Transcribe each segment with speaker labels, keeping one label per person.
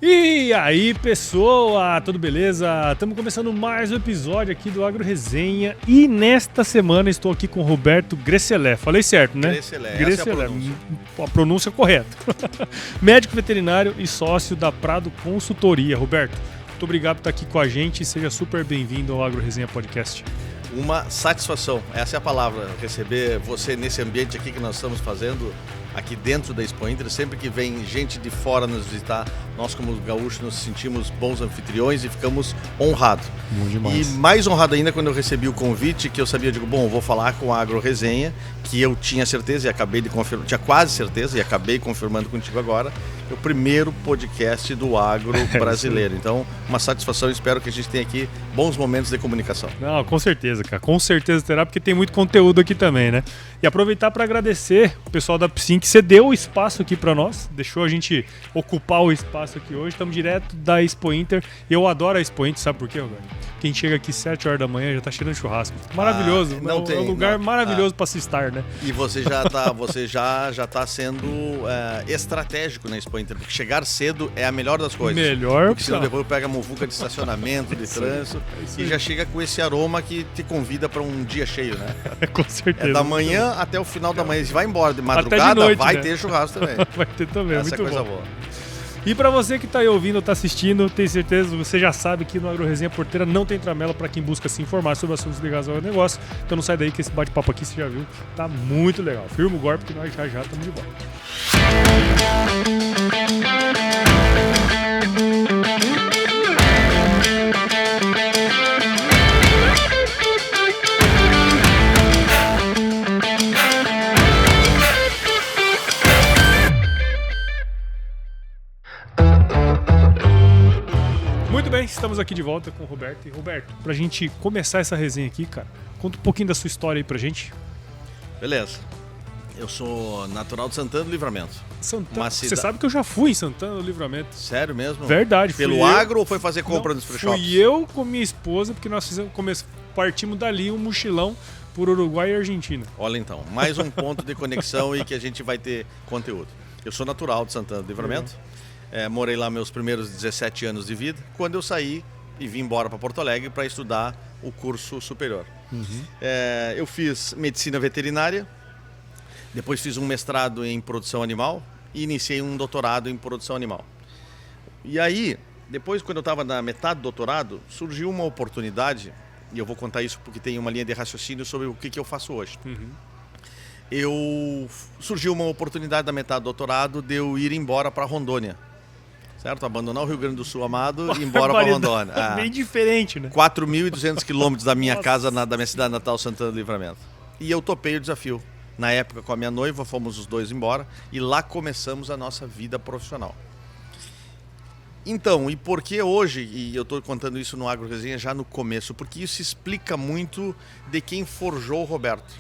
Speaker 1: E aí, pessoal, tudo beleza? Estamos começando mais um episódio aqui do Agro Resenha e nesta semana estou aqui com o Roberto Gresselé. Falei certo, né?
Speaker 2: Gresselé, essa é a pronúncia.
Speaker 1: A pronúncia correta. Médico veterinário e sócio da Prado Consultoria. Roberto, muito obrigado por estar aqui com a gente e seja super bem-vindo ao Agro Resenha Podcast.
Speaker 2: Uma satisfação, essa é a palavra, receber você nesse ambiente aqui que nós estamos fazendo, aqui dentro da Expo Inter. Sempre que vem gente de fora nos visitar, nós como gaúchos nos sentimos bons anfitriões e ficamos honrados.
Speaker 1: Bom demais.
Speaker 2: E mais honrado ainda quando eu recebi o convite, que eu sabia, digo, bom, eu vou falar com a Agro Resenha, que eu tinha certeza e acabei de confirmar, tinha quase certeza e acabei confirmando contigo agora, é o primeiro podcast do agro brasileiro. Então, uma satisfação, espero que a gente tenha aqui bons momentos de comunicação.
Speaker 1: Não, com certeza, cara. Com certeza terá, porque tem muito conteúdo aqui também, né? E aproveitar para agradecer o pessoal da Psim que cedeu o espaço aqui para nós, deixou a gente ocupar o espaço aqui hoje. Estamos direto da Expo Inter. Eu adoro a Expo Inter, sabe por quê, Roberto? Quem chega aqui 7 horas da manhã já tá cheirando churrasco. Maravilhoso. É um lugar maravilhoso para se estar, né?
Speaker 2: E você já tá sendo estratégico na Expo Inter, porque chegar cedo é a melhor das coisas.
Speaker 1: Melhor.
Speaker 2: Porque senão depois pega a muvuca de estacionamento, de trânsito, e já chega com esse aroma que te convida para um dia cheio, né?
Speaker 1: Com certeza.
Speaker 2: É da manhã até o final da manhã. Se vai embora de madrugada,
Speaker 1: até de noite,
Speaker 2: vai
Speaker 1: né?
Speaker 2: ter churrasco também.
Speaker 1: Vai ter também,
Speaker 2: Essa
Speaker 1: muito
Speaker 2: é coisa
Speaker 1: bom.
Speaker 2: boa.
Speaker 1: E para você que está aí ouvindo ou está assistindo, tenho certeza, você já sabe que no Agro Resenha Porteira não tem tramela para quem busca se informar sobre assuntos ligados ao negócio. Então não sai daí que esse bate-papo aqui, você já viu, tá muito legal. Firma o golpe que nós já estamos de volta. Muito bem, estamos aqui de volta com o Roberto. E Roberto, pra gente começar essa resenha aqui, cara, conta um pouquinho da sua história aí pra gente.
Speaker 2: Beleza. Eu sou natural de Santana do Livramento.
Speaker 1: Santana. Você sabe que eu já fui em Santana do Livramento.
Speaker 2: Sério mesmo?
Speaker 1: Verdade.
Speaker 2: Pelo agro ou foi fazer compra nos free shops?
Speaker 1: Fui eu com minha esposa, porque nós partimos dali um mochilão por Uruguai e Argentina.
Speaker 2: Olha então, mais um ponto de conexão e que a gente vai ter conteúdo. Eu sou natural de Santana do Livramento. Morei lá meus primeiros 17 anos de vida, quando eu saí e vim embora para Porto Alegre para estudar o curso superior. Eu fiz medicina veterinária, depois fiz um mestrado em produção animal e iniciei um doutorado em produção animal. E aí, depois quando eu estava na metade do doutorado, surgiu uma oportunidade, e eu vou contar isso porque tem uma linha de raciocínio sobre o que eu faço hoje. Surgiu uma oportunidade da metade do doutorado de eu ir embora para Rondônia. Certo? Abandonar o Rio Grande do Sul amado e ir embora para Rondônia.
Speaker 1: Bem diferente, né?
Speaker 2: 4.200 quilômetros da minha casa, da minha cidade natal, Santana do Livramento. E eu topei o desafio. Na época, com a minha noiva, fomos os dois embora e lá começamos a nossa vida profissional. Então, e por que hoje, e eu estou contando isso no Agro Resenha já no começo, porque isso explica muito de quem forjou o Roberto.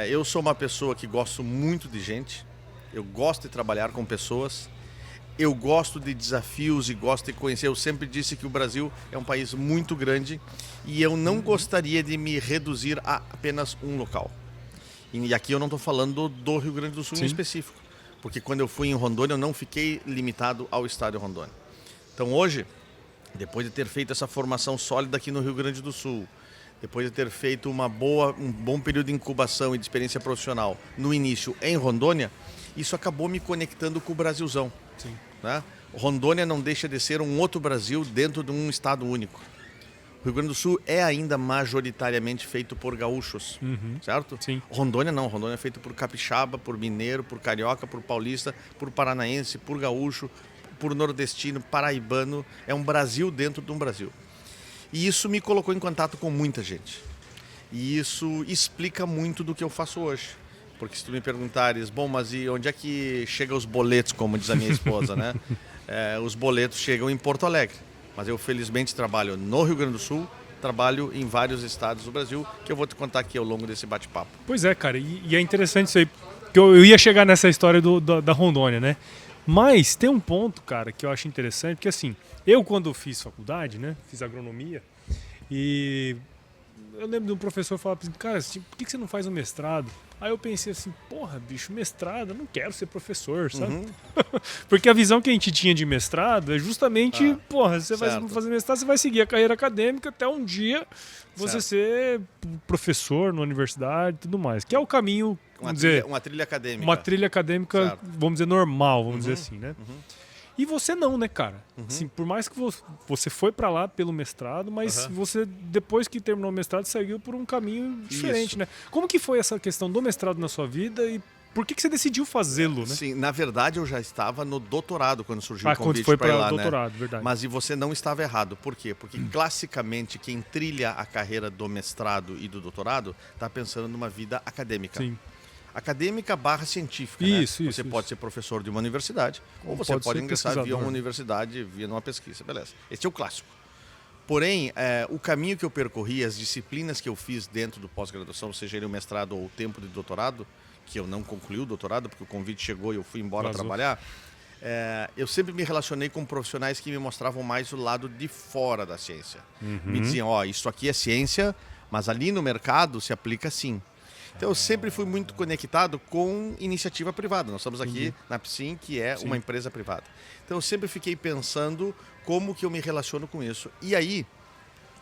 Speaker 2: Eu sou uma pessoa que gosto muito de gente, eu gosto de trabalhar com pessoas, eu gosto de desafios e gosto de conhecer. Eu sempre disse que o Brasil é um país muito grande e eu não gostaria de me reduzir a apenas um local. E aqui eu não estou falando do Rio Grande do Sul em específico, porque quando eu fui em Rondônia eu não fiquei limitado ao estado de Rondônia. Então hoje, depois de ter feito essa formação sólida aqui no Rio Grande do Sul, depois de ter feito um bom período de incubação e de experiência profissional no início em Rondônia, isso acabou me conectando com o Brasilzão.
Speaker 1: Sim.
Speaker 2: Né? Rondônia não deixa de ser um outro Brasil dentro de um estado único. O Rio Grande do Sul é ainda majoritariamente feito por gaúchos, certo?
Speaker 1: Sim.
Speaker 2: Rondônia não, Rondônia é feito por capixaba, por mineiro, por carioca, por paulista, por paranaense, por gaúcho, por nordestino, paraibano. É um Brasil dentro de um Brasil. E isso me colocou em contato com muita gente. E isso explica muito do que eu faço hoje. Porque se tu me perguntares, bom, mas e onde é que chegam os boletos, como diz a minha esposa, né? Os boletos chegam em Porto Alegre. Mas eu felizmente trabalho no Rio Grande do Sul, trabalho em vários estados do Brasil, que eu vou te contar aqui ao longo desse bate-papo.
Speaker 1: Pois é, cara, e é interessante isso aí, porque eu ia chegar nessa história da Rondônia, né? Mas tem um ponto, cara, que eu acho interessante, porque assim, eu quando fiz faculdade, né, fiz agronomia, e eu lembro de um professor falar assim, cara, por que você não faz um mestrado? Aí eu pensei assim, porra, bicho, mestrado, eu não quero ser professor, sabe? Porque a visão que a gente tinha de mestrado é justamente, porra, você vai fazer mestrado, você vai seguir a carreira acadêmica até um dia você ser professor na universidade e tudo mais. Que é o caminho,
Speaker 2: uma trilha acadêmica.
Speaker 1: Uma trilha acadêmica, vamos dizer, normal, vamos dizer assim, né? E você não, né, cara? Assim, por mais que você foi pra lá pelo mestrado, mas você, depois que terminou o mestrado, seguiu por um caminho diferente, né? Como que foi essa questão do mestrado na sua vida e por que você decidiu fazê-lo, né?
Speaker 2: Sim, na verdade eu já estava no doutorado quando surgiu o convite
Speaker 1: foi
Speaker 2: para ir lá,
Speaker 1: doutorado,
Speaker 2: né?
Speaker 1: Verdade.
Speaker 2: Mas e você não estava errado. Por quê? Porque classicamente quem trilha a carreira do mestrado e do doutorado está pensando numa vida acadêmica.
Speaker 1: Sim.
Speaker 2: Acadêmica /científica,
Speaker 1: isso,
Speaker 2: né? Você pode ser professor de uma universidade ou você pode ingressar via uma universidade, via uma pesquisa, beleza. Esse é o clássico. Porém, o caminho que eu percorri, as disciplinas que eu fiz dentro do pós-graduação, seja ele o mestrado ou o tempo de doutorado, que eu não concluí o doutorado porque o convite chegou e eu fui embora trabalhar, eu sempre me relacionei com profissionais que me mostravam mais o lado de fora da ciência. Me diziam, isso aqui é ciência, mas ali no mercado se aplica assim. Então eu sempre fui muito conectado com iniciativa privada. Nós estamos aqui na Psim, que é uma empresa privada. Então eu sempre fiquei pensando como que eu me relaciono com isso. E aí,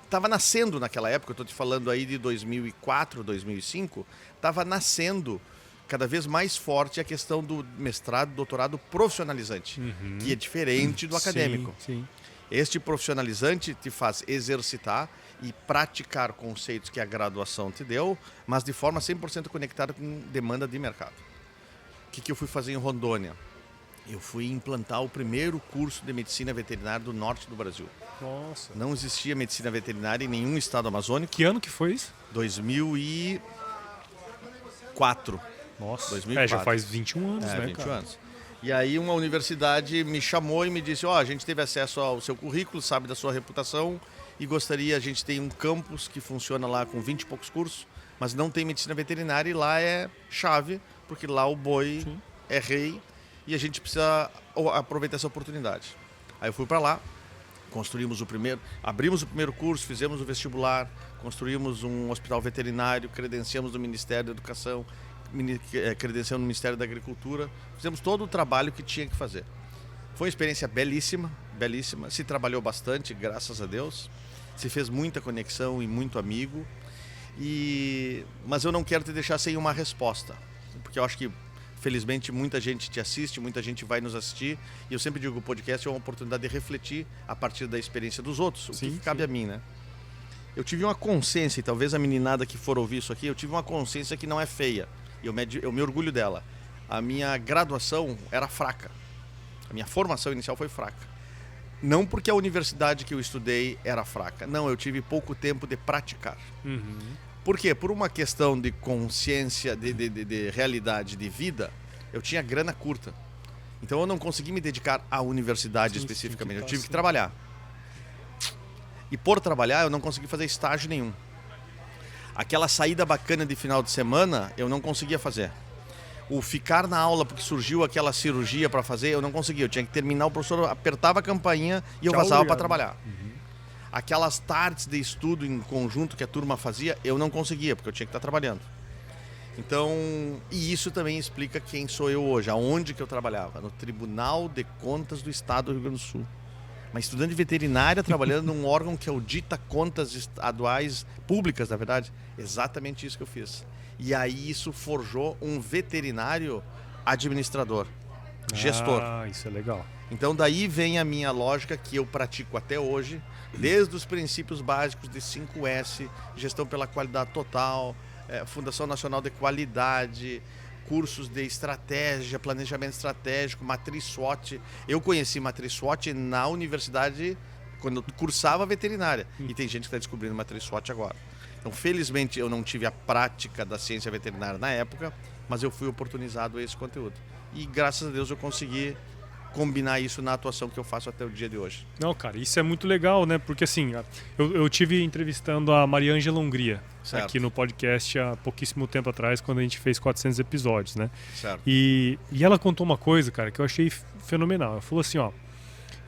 Speaker 2: estava nascendo naquela época, eu estou te falando aí de 2004, 2005, estava nascendo cada vez mais forte a questão do mestrado, doutorado profissionalizante, que é diferente do acadêmico.
Speaker 1: Sim.
Speaker 2: Este profissionalizante te faz exercitar e praticar conceitos que a graduação te deu, mas de forma 100% conectada com demanda de mercado. O que eu fui fazer em Rondônia? Eu fui implantar o primeiro curso de medicina veterinária do norte do Brasil.
Speaker 1: Nossa.
Speaker 2: Não existia medicina veterinária em nenhum estado amazônico.
Speaker 1: Que ano que foi isso?
Speaker 2: 2004.
Speaker 1: Nossa,
Speaker 2: 2004.
Speaker 1: Já faz 21 anos, né,
Speaker 2: 21
Speaker 1: cara?
Speaker 2: anos. E aí uma universidade me chamou e me disse, a gente teve acesso ao seu currículo, sabe da sua reputação e gostaria, a gente tem um campus que funciona lá com 20 e poucos cursos, mas não tem medicina veterinária e lá é chave, porque lá o boi é rei e a gente precisa aproveitar essa oportunidade. Aí eu fui para lá, abrimos o primeiro curso, fizemos o vestibular, construímos um hospital veterinário, credenciamos do Ministério da Educação, credenciamos no Ministério da Agricultura, fizemos todo o trabalho que tinha que fazer. Foi uma experiência belíssima, belíssima, se trabalhou bastante, graças a Deus, se fez muita conexão e muito amigo, mas eu não quero te deixar sem uma resposta, porque eu acho que felizmente muita gente te assiste, muita gente vai nos assistir, e eu sempre digo que o podcast é uma oportunidade de refletir a partir da experiência dos outros, o que cabe a mim, né? Eu tive uma consciência, e talvez a meninada que for ouvir isso aqui, eu tive uma consciência que não é feia, e eu me orgulho dela. A minha graduação era fraca, a minha formação inicial foi fraca. Não porque a universidade que eu estudei era fraca, não, eu tive pouco tempo de praticar. Por quê? Por uma questão de consciência, de realidade de vida, eu tinha grana curta. Então eu não consegui me dedicar à universidade especificamente, eu tive que trabalhar. E por trabalhar eu não consegui fazer estágio nenhum. Aquela saída bacana de final de semana eu não conseguia fazer. O ficar na aula porque surgiu aquela cirurgia para fazer, eu não conseguia. Eu tinha que terminar, o professor apertava a campainha e eu vazava para trabalhar. Aquelas tardes de estudo em conjunto que a turma fazia, eu não conseguia, porque eu tinha que estar trabalhando. Então, e isso também explica quem sou eu hoje, aonde que eu trabalhava, no Tribunal de Contas do Estado do Rio Grande do Sul. Uma estudante de veterinária trabalhando num órgão que audita contas estaduais, públicas, na verdade. Exatamente isso que eu fiz. E aí isso forjou um veterinário administrador, gestor.
Speaker 1: Ah, isso é legal.
Speaker 2: Então daí vem a minha lógica que eu pratico até hoje, desde os princípios básicos de 5S, gestão pela qualidade total, Fundação Nacional de Qualidade, cursos de estratégia, planejamento estratégico, matriz SWOT. Eu conheci matriz SWOT na universidade quando eu cursava veterinária e tem gente que está descobrindo matriz SWOT agora. Então, felizmente, eu não tive a prática da ciência veterinária na época, mas eu fui oportunizado a esse conteúdo. E, graças a Deus, eu consegui combinar isso na atuação que eu faço até o dia de hoje.
Speaker 1: Não, cara, isso é muito legal, né? Porque, assim, eu tive entrevistando a Mariângela Hungria aqui no podcast há pouquíssimo tempo atrás, quando a gente fez 400 episódios, né?
Speaker 2: Certo.
Speaker 1: E ela contou uma coisa, cara, que eu achei fenomenal. Ela falou assim,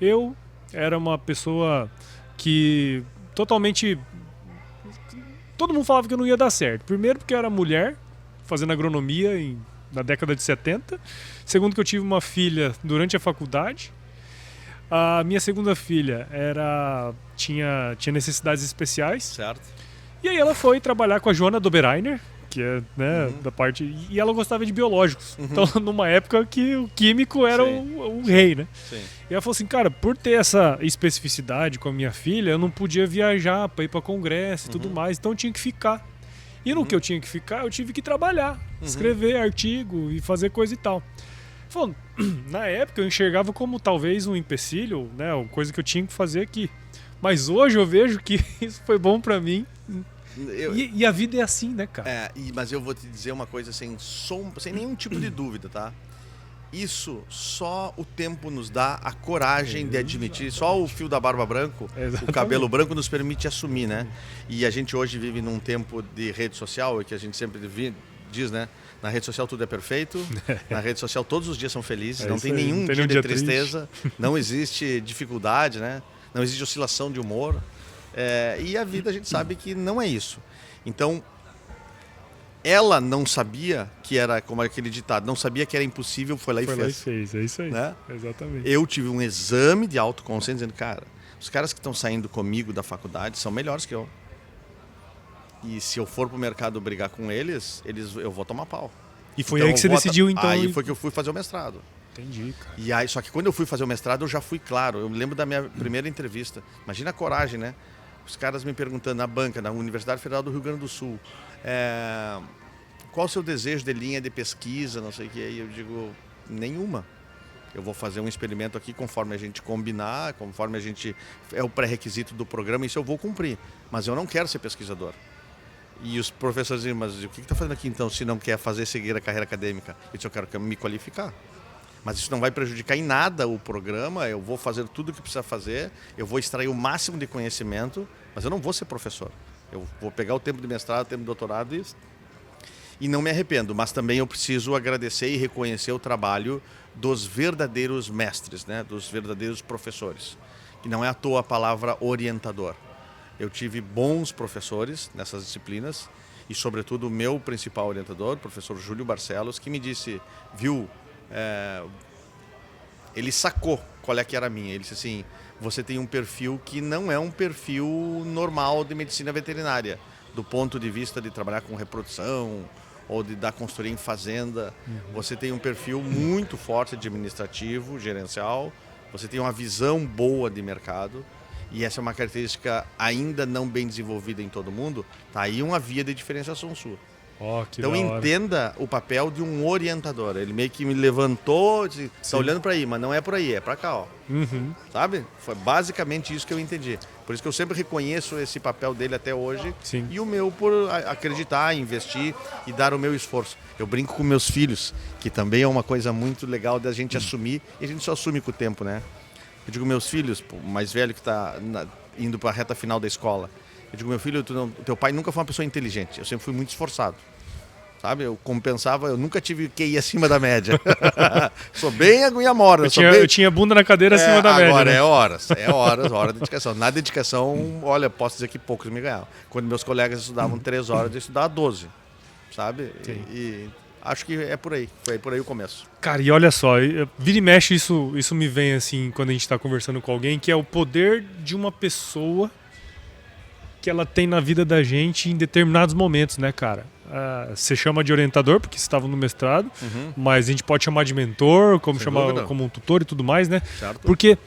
Speaker 1: eu era uma pessoa que totalmente todo mundo falava que eu não ia dar certo. Primeiro porque eu era mulher, fazendo agronomia na década de 70. Segundo que eu tive uma filha durante a faculdade. A minha segunda filha tinha necessidades especiais.
Speaker 2: Certo.
Speaker 1: E aí ela foi trabalhar com a Joana Dobereiner, que é, né, da parte... E ela gostava de biológicos. Então, numa época que o químico era o rei, né?
Speaker 2: Sim.
Speaker 1: E ela falou assim, cara, por ter essa especificidade com a minha filha, eu não podia viajar para ir para congresso e tudo mais, então eu tinha que ficar. E no que eu tinha que ficar, eu tive que trabalhar, escrever artigo e fazer coisa e tal. Falando, na época eu enxergava como talvez um empecilho, né, uma coisa que eu tinha que fazer aqui. Mas hoje eu vejo que isso foi bom para mim. E a vida é assim, né, cara?
Speaker 2: Mas eu vou te dizer uma coisa sem nenhum tipo de dúvida, tá? Isso só o tempo nos dá a coragem de admitir. Só o fio da barba branco, o cabelo branco nos permite assumir, né? E a gente hoje vive num tempo de rede social, que a gente sempre diz, né? Na rede social tudo é perfeito, na rede social todos os dias são felizes, não tem nenhum dia de tristeza, não existe dificuldade, né? Não existe oscilação de humor. E a vida a gente sabe que não é isso. Então, ela não sabia que era, como aquele ditado, não sabia que era impossível, foi lá e fez.
Speaker 1: É isso aí,
Speaker 2: né?
Speaker 1: Exatamente.
Speaker 2: Eu tive um exame de autoconsciência dizendo, cara, os caras que estão saindo comigo da faculdade são melhores que eu. E se eu for pro mercado brigar com eles eu vou tomar pau.
Speaker 1: E foi então, aí que você decidiu, então...
Speaker 2: Aí foi que eu fui fazer o mestrado.
Speaker 1: Entendi, cara.
Speaker 2: E aí, só que quando eu fui fazer o mestrado, eu já fui claro. Eu me lembro da minha primeira entrevista. Imagina a coragem, né? Os caras me perguntando na banca, na Universidade Federal do Rio Grande do Sul, qual o seu desejo de linha de pesquisa, não sei o que. E eu digo, nenhuma. Eu vou fazer um experimento aqui conforme a gente combinar, conforme a gente... É o pré-requisito do programa, isso eu vou cumprir. Mas eu não quero ser pesquisador. E os professores diziam, mas o que está fazendo aqui então se não quer seguir a carreira acadêmica? Eu disse, eu quero me qualificar. Mas isso não vai prejudicar em nada o programa, eu vou fazer tudo o que precisa fazer, eu vou extrair o máximo de conhecimento, mas eu não vou ser professor. Eu vou pegar o tempo de mestrado, o tempo de doutorado e não me arrependo. Mas também eu preciso agradecer e reconhecer o trabalho dos verdadeiros mestres, né? Dos verdadeiros professores. Que não é à toa a palavra orientador. Eu tive bons professores nessas disciplinas e, sobretudo, o meu principal orientador, o professor Júlio Barcelos, que me disse, viu, ele sacou qual é que era a minha. Ele disse assim, você tem um perfil que não é um perfil normal de medicina veterinária, do ponto de vista de trabalhar com reprodução ou de dar consultoria em fazenda. Você tem um perfil muito forte administrativo, gerencial, você tem uma visão boa de mercado. E essa é uma característica ainda não bem desenvolvida em todo mundo, tá aí uma via de diferenciação sua. Então entenda o papel de um orientador. Ele meio que me levantou, disse, tá olhando para aí, mas não é por aí, é para cá, ó. Sabe? Foi basicamente isso que eu entendi. Por isso que eu sempre reconheço esse papel dele até hoje.
Speaker 1: Sim.
Speaker 2: E o meu por acreditar, investir e dar o meu esforço. Eu brinco com meus filhos, que também é uma coisa muito legal da gente assumir, e a gente só assume com o tempo, né? Eu digo, meus filhos, o mais velho que está indo para a reta final da escola, eu digo, meu filho, teu pai nunca foi uma pessoa inteligente, eu sempre fui muito esforçado, sabe? Eu compensava, eu nunca tive QI acima da média. Sou bem aguinha mora.
Speaker 1: Eu tinha bunda na cadeira acima da média.
Speaker 2: Agora, né? hora de dedicação. Na dedicação, olha, posso dizer que poucos me ganhavam. Quando meus colegas estudavam 3 horas, eu estudava 12, sabe? E acho que é por aí, foi por aí o começo.
Speaker 1: Cara, e olha só, vira e mexe isso me vem assim, quando a gente está conversando com alguém, que é o poder de uma pessoa que ela tem na vida da gente em determinados momentos, né, cara? Você chama de orientador, porque você estava no mestrado, mas a gente pode chamar de mentor, como um tutor e tudo mais, né?
Speaker 2: Certo.
Speaker 1: Porque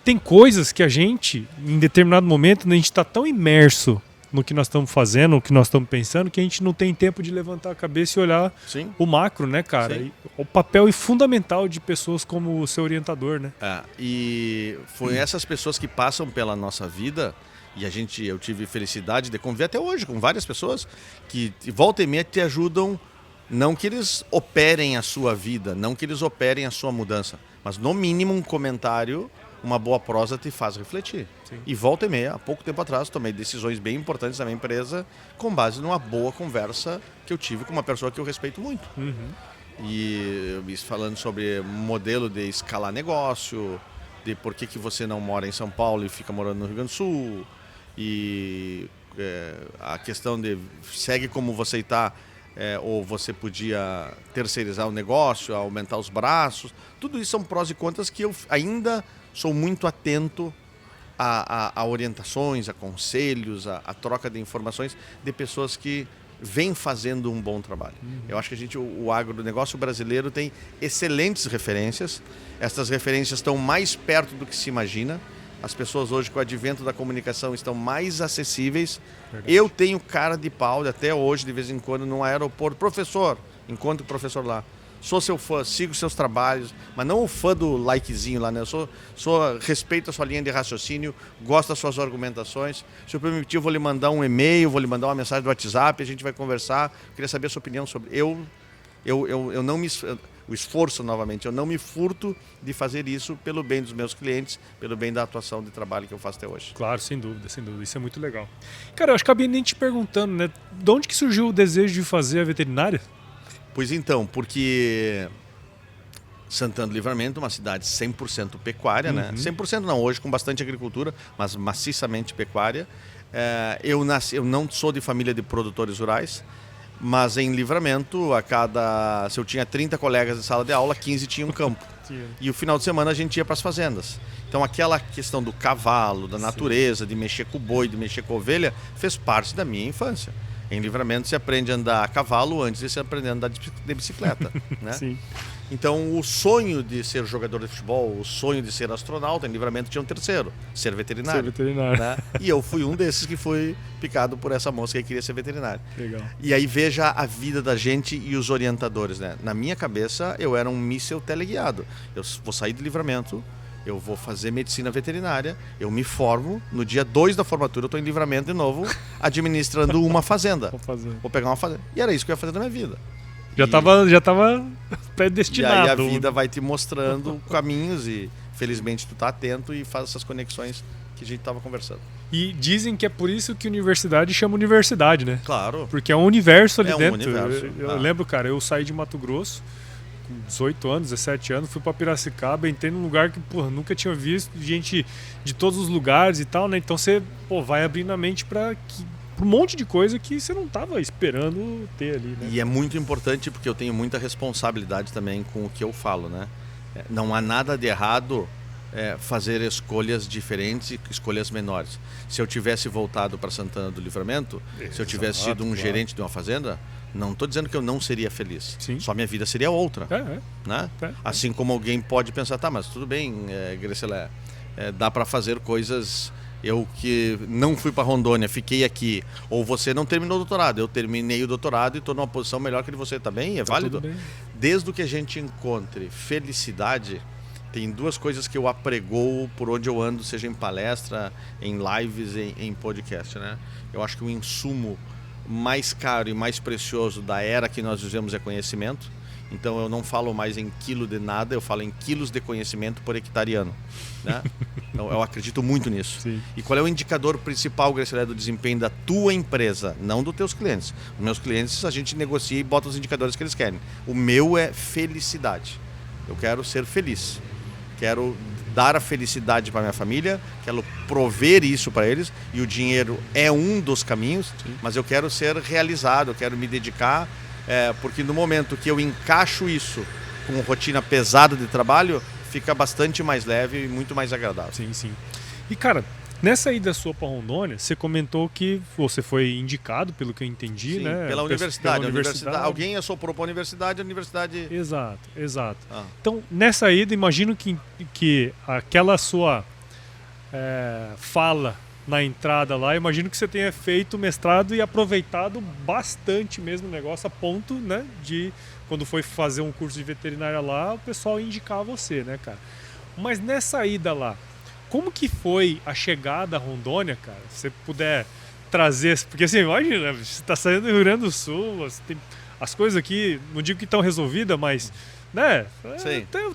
Speaker 1: tem coisas que a gente, em determinado momento, a gente está tão imerso no que nós estamos fazendo, no que nós estamos pensando, que a gente não tem tempo de levantar a cabeça e olhar o macro, né, cara? E o papel fundamental de pessoas como o seu orientador, né?
Speaker 2: E foi essas pessoas que passam pela nossa vida, e eu tive felicidade de conviver até hoje com várias pessoas que volta e meia te ajudam, não que eles operem a sua vida, não que eles operem a sua mudança, mas no mínimo um comentário, uma boa prosa te faz refletir. Sim. E volta e meia, há pouco tempo atrás, tomei decisões bem importantes na minha empresa com base numa boa conversa que eu tive com uma pessoa que eu respeito muito. E falando sobre modelo de escalar negócio, de por que você não mora em São Paulo e fica morando no Rio Grande do Sul, e a questão de segue como você está, ou você podia terceirizar o negócio, aumentar os braços. Tudo isso são prós e contras que eu ainda sou muito atento a orientações, a conselhos, a troca de informações de pessoas que vêm fazendo um bom trabalho. Eu acho que o agronegócio brasileiro tem excelentes referências. Essas referências estão mais perto do que se imagina. As pessoas hoje, com o advento da comunicação, estão mais acessíveis. Verdade. Eu tenho cara de pau, até hoje, de vez em quando, no aeroporto. Professor, encontro o professor lá. Sou seu fã, sigo seus trabalhos, mas não o fã do likezinho lá, né? Eu respeito a sua linha de raciocínio, gosto das suas argumentações. Se eu permitir, eu vou lhe mandar um e-mail, vou lhe mandar uma mensagem do WhatsApp, a gente vai conversar. Queria saber a sua opinião sobre... Eu não me... O esforço, novamente, eu não me furto de fazer isso pelo bem dos meus clientes, pelo bem da atuação de trabalho que eu faço até hoje.
Speaker 1: Claro, sem dúvida, isso é muito legal. Cara, eu acho que acabei nem te perguntando, né? De onde que surgiu o desejo de fazer a veterinária?
Speaker 2: Pois então, porque Santana do Livramento é uma cidade 100% pecuária, né? 100% não, hoje com bastante agricultura, mas maciçamente pecuária. Eu não sou de família de produtores rurais, mas em Livramento, se eu tinha 30 colegas de sala de aula, 15 tinham campo. E o final de semana a gente ia para as fazendas. Então aquela questão do cavalo, da natureza, de mexer com o boi, de mexer com a ovelha, fez parte da minha infância. Em Livramento se aprende a andar a cavalo antes de se aprender a andar de bicicleta. Né?
Speaker 1: Sim.
Speaker 2: Então o sonho de ser jogador de futebol, o sonho de ser astronauta, em Livramento tinha um terceiro, ser veterinário. Né? E eu fui um desses que foi picado por essa moça que queria ser veterinário.
Speaker 1: Legal.
Speaker 2: E aí veja a vida da gente e os orientadores. Né? Na minha cabeça eu era um míssil teleguiado. Eu vou sair de Livramento, eu vou fazer medicina veterinária, eu me formo, no dia 2 da formatura eu estou em Livramento de novo, administrando uma fazenda. Vou pegar uma fazenda. E era isso que eu ia fazer na minha vida.
Speaker 1: Já tava predestinado.
Speaker 2: E aí a vida vai te mostrando caminhos e felizmente tu tá atento e faz essas conexões que a gente tava conversando.
Speaker 1: E dizem que é por isso que universidade chama universidade, né?
Speaker 2: Claro.
Speaker 1: Porque é um universo ali dentro.
Speaker 2: Universo.
Speaker 1: Eu lembro, cara, eu saí de Mato Grosso com 18 anos, 17 anos, fui pra Piracicaba, entrei num lugar que, nunca tinha visto, gente de todos os lugares e tal, né? Então você, vai abrindo a mente pra um monte de coisa que você não estava esperando ter ali, né?
Speaker 2: E é muito importante porque eu tenho muita responsabilidade também com o que eu falo, né? Não há nada de errado fazer escolhas diferentes e escolhas menores. Se eu tivesse voltado para Santana do Livramento, se eu tivesse sido um gerente de uma fazenda, não estou dizendo que eu não seria feliz.
Speaker 1: Sim.
Speaker 2: Só minha vida seria outra. Né? Assim como alguém pode pensar, tá, mas tudo bem, Grecelé, dá para fazer coisas... Eu que não fui para Rondônia, fiquei aqui. Ou você não terminou o doutorado. Eu terminei o doutorado e estou numa posição melhor que você também. É válido?
Speaker 1: Tudo bem.
Speaker 2: Desde que a gente encontre felicidade, tem duas coisas que eu apregoo por onde eu ando, seja em palestra, em lives, em podcast. Né? Eu acho que o insumo mais caro e mais precioso da era que nós vivemos é conhecimento. Então eu não falo mais em quilo de nada, eu falo em quilos de conhecimento por hectariano. Né? Então eu acredito muito nisso.
Speaker 1: Sim.
Speaker 2: E qual é o indicador principal, Grecelé, do desempenho da tua empresa? Não dos teus clientes. Os meus clientes a gente negocia e bota os indicadores que eles querem. O meu é felicidade. Eu quero ser feliz. Quero dar a felicidade para minha família, quero prover isso para eles. E o dinheiro é um dos caminhos, mas eu quero ser realizado, eu quero me dedicar. Porque no momento que eu encaixo isso com rotina pesada de trabalho, fica bastante mais leve e muito mais agradável.
Speaker 1: Sim, sim. E cara, nessa ida sua para Rondônia, você comentou que você foi indicado, pelo que eu entendi,
Speaker 2: sim,
Speaker 1: né?
Speaker 2: Pela universidade. Alguém assoprou para a universidade.
Speaker 1: Exato. Então, nessa ida, imagino que aquela sua fala na entrada lá, imagino que você tenha feito mestrado e aproveitado bastante mesmo o negócio, a ponto, né, de quando foi fazer um curso de veterinária lá, o pessoal indicar você, né, cara? Mas nessa ida lá, como que foi a chegada a Rondônia, cara? Se você puder trazer, porque assim, imagina, você tá saindo do Rio Grande do Sul, você tem as coisas aqui, não digo que estão resolvidas, mas, né,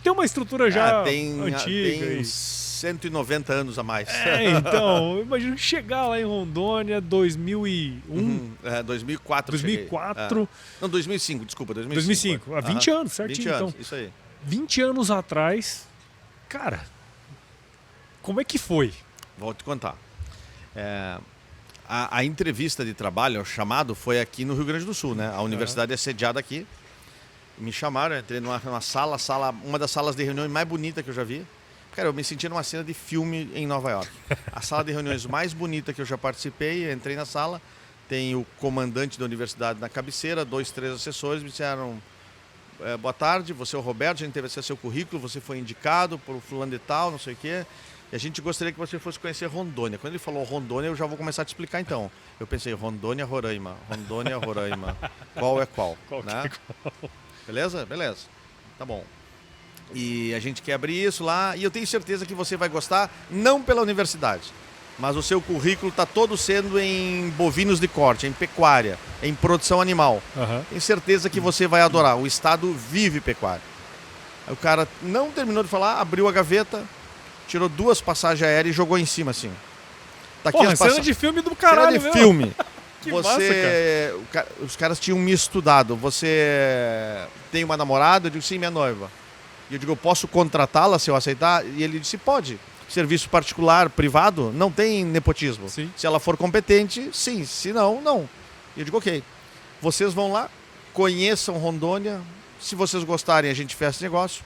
Speaker 1: tem uma estrutura já antiga.
Speaker 2: Tem 190 anos a mais.
Speaker 1: Então, eu imagino que chegar lá em Rondônia, 2001.
Speaker 2: 2004.
Speaker 1: 2004.
Speaker 2: Não, 2005, desculpa,
Speaker 1: 2005. Há 20 anos, certinho.
Speaker 2: 20 anos,
Speaker 1: então,
Speaker 2: isso aí.
Speaker 1: 20 anos atrás, cara, como é que foi?
Speaker 2: Vou te contar. A entrevista de trabalho, o chamado, foi aqui no Rio Grande do Sul, né? A universidade é sediada aqui. Me chamaram, entrei numa sala, uma das salas de reuniões mais bonitas que eu já vi. Cara, eu me senti numa cena de filme em Nova York. A sala de reuniões mais bonita que eu já participei, entrei na sala, tem o comandante da universidade na cabeceira, 2, 3 assessores, me disseram, boa tarde, você é o Roberto, a gente teve acesso ao seu currículo, você foi indicado por fulano de tal, não sei o quê, e a gente gostaria que você fosse conhecer Rondônia. Quando ele falou Rondônia, eu já vou começar a te explicar então. Eu pensei, Rondônia, Roraima, qual é qual? Né?
Speaker 1: Qual?
Speaker 2: Beleza? Beleza. Tá bom. E a gente quer abrir isso lá, e eu tenho certeza que você vai gostar, não pela universidade, mas o seu currículo está todo sendo em bovinos de corte, em pecuária, em produção animal. Tenho certeza que você vai adorar, o estado vive pecuária. Aí o cara não terminou de falar, abriu a gaveta, tirou 2 passagens aéreas e jogou em cima assim.
Speaker 1: Tá aqui. Porra, cena de filme do caralho,
Speaker 2: cena de filme.
Speaker 1: Que massa, cara.
Speaker 2: Os caras tinham me estudado. Você tem uma namorada? Eu digo, sim, minha noiva. E eu digo, eu posso contratá-la se eu aceitar? E ele disse, pode. Serviço particular, privado, não tem nepotismo.
Speaker 1: Sim.
Speaker 2: Se ela for competente, sim. Se não, não. E eu digo, ok. Vocês vão lá, conheçam Rondônia. Se vocês gostarem, a gente fecha esse negócio.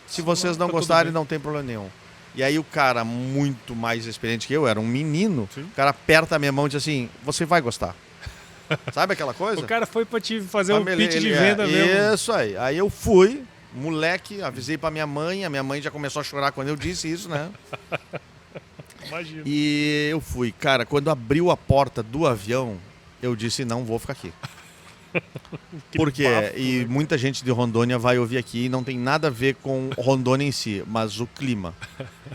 Speaker 2: Se vocês não gostarem, não tem problema nenhum. E aí o cara, muito mais experiente que eu, era um menino, sim. O cara aperta a minha mão e diz assim, você vai gostar. Sabe aquela coisa?
Speaker 1: O cara foi pra te fazer um pitch de venda mesmo.
Speaker 2: Isso aí. Aí eu fui, moleque, avisei pra minha mãe, a minha mãe já começou a chorar quando eu disse isso, né?
Speaker 1: Imagina.
Speaker 2: E eu fui. Cara, quando abriu a porta do avião, eu disse, não vou ficar aqui. Por quê? E muita gente de Rondônia vai ouvir aqui e não tem nada a ver com Rondônia em si, mas o clima.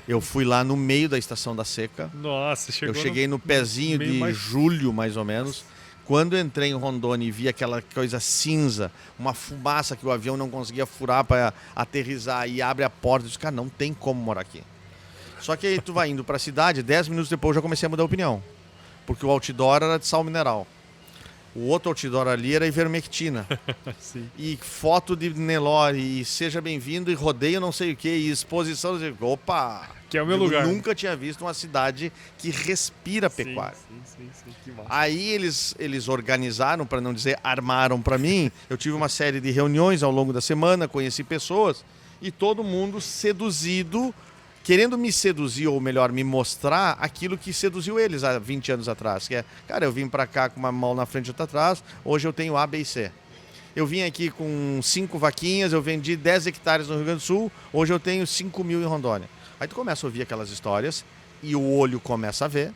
Speaker 2: Eu fui lá no meio da estação da seca.
Speaker 1: Nossa, chegou.
Speaker 2: Eu cheguei no pezinho de julho, mais ou menos. Quando eu entrei em Rondônia e vi aquela coisa cinza, uma fumaça que o avião não conseguia furar para aterrissar e abre a porta, eu disse, cara, não tem como morar aqui. Só que aí tu vai indo para a cidade, 10 minutos depois eu já comecei a mudar a opinião. Porque o outdoor era de sal mineral. O outro outdoor ali era ivermectina. E foto de Nelore, e seja bem-vindo, e rodeio não sei o que, e exposição. Opa!
Speaker 1: Que é o meu lugar.
Speaker 2: Eu nunca tinha visto uma cidade que respira pecuária.
Speaker 1: Sim, que massa.
Speaker 2: Aí eles organizaram, para não dizer armaram para mim. Eu tive uma série de reuniões ao longo da semana, conheci pessoas, e todo mundo seduzido, querendo me seduzir, ou melhor, me mostrar aquilo que seduziu eles há 20 anos atrás. Que é, cara, eu vim para cá com uma mão na frente e outra atrás, hoje eu tenho A, B e C. Eu vim aqui com 5 vaquinhas, eu vendi 10 hectares no Rio Grande do Sul, hoje eu tenho 5 mil em Rondônia. Aí tu começa a ouvir aquelas histórias e o olho começa a ver.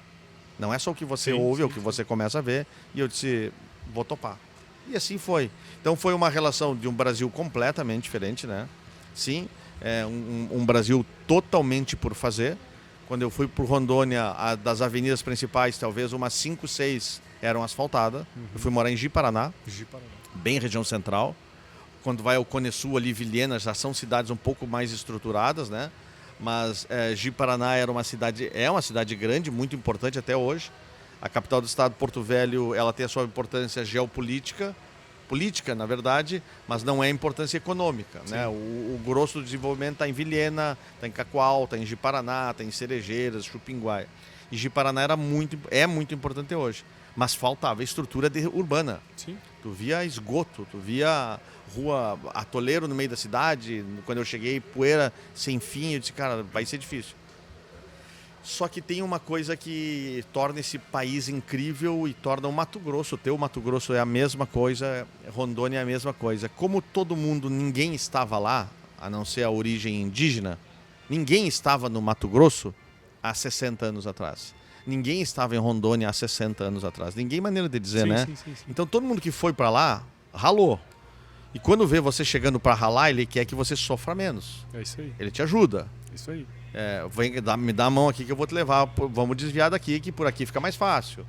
Speaker 2: Não é só o que você ouve, é o que você começa a ver. E eu disse, vou topar. E assim foi. Então foi uma relação de um Brasil completamente diferente, né? Sim. É um Brasil totalmente por fazer. Quando eu fui por Rondônia, das avenidas principais, talvez umas 5, 6 eram asfaltadas. Eu fui morar em Ji-Paraná, bem região central. Quando vai ao Cone Sul, ali, Vilhena, já são cidades um pouco mais estruturadas, né? Mas Ji-Paraná é uma cidade grande, muito importante até hoje. A capital do estado, Porto Velho, ela tem a sua importância geopolítica, na verdade, mas não é importância econômica, né? O grosso do desenvolvimento está em Vilhena, está em Cacoal, está em Ji-Paraná, está em Cerejeiras, Chupinguai. E Ji-Paraná é muito importante hoje, mas faltava estrutura urbana.
Speaker 1: Sim.
Speaker 2: Tu via esgoto, tu via rua, atoleiro no meio da cidade. Quando eu cheguei, poeira sem fim, eu disse, cara, vai ser difícil. Só que tem uma coisa que torna esse país incrível e torna o Mato Grosso. O teu Mato Grosso é a mesma coisa, Rondônia é a mesma coisa. Como todo mundo, ninguém estava lá, a não ser a origem indígena, ninguém estava no Mato Grosso há 60 anos atrás. Ninguém estava em Rondônia há 60 anos atrás. Ninguém, maneira de dizer, né?
Speaker 1: Sim.
Speaker 2: Então todo mundo que foi para lá, ralou. E quando vê você chegando para ralar, ele quer que você sofra menos.
Speaker 1: É isso aí.
Speaker 2: Ele te ajuda.
Speaker 1: Isso aí.
Speaker 2: Me dá a mão aqui que eu vou te levar, vamos desviar daqui, que por aqui fica mais fácil.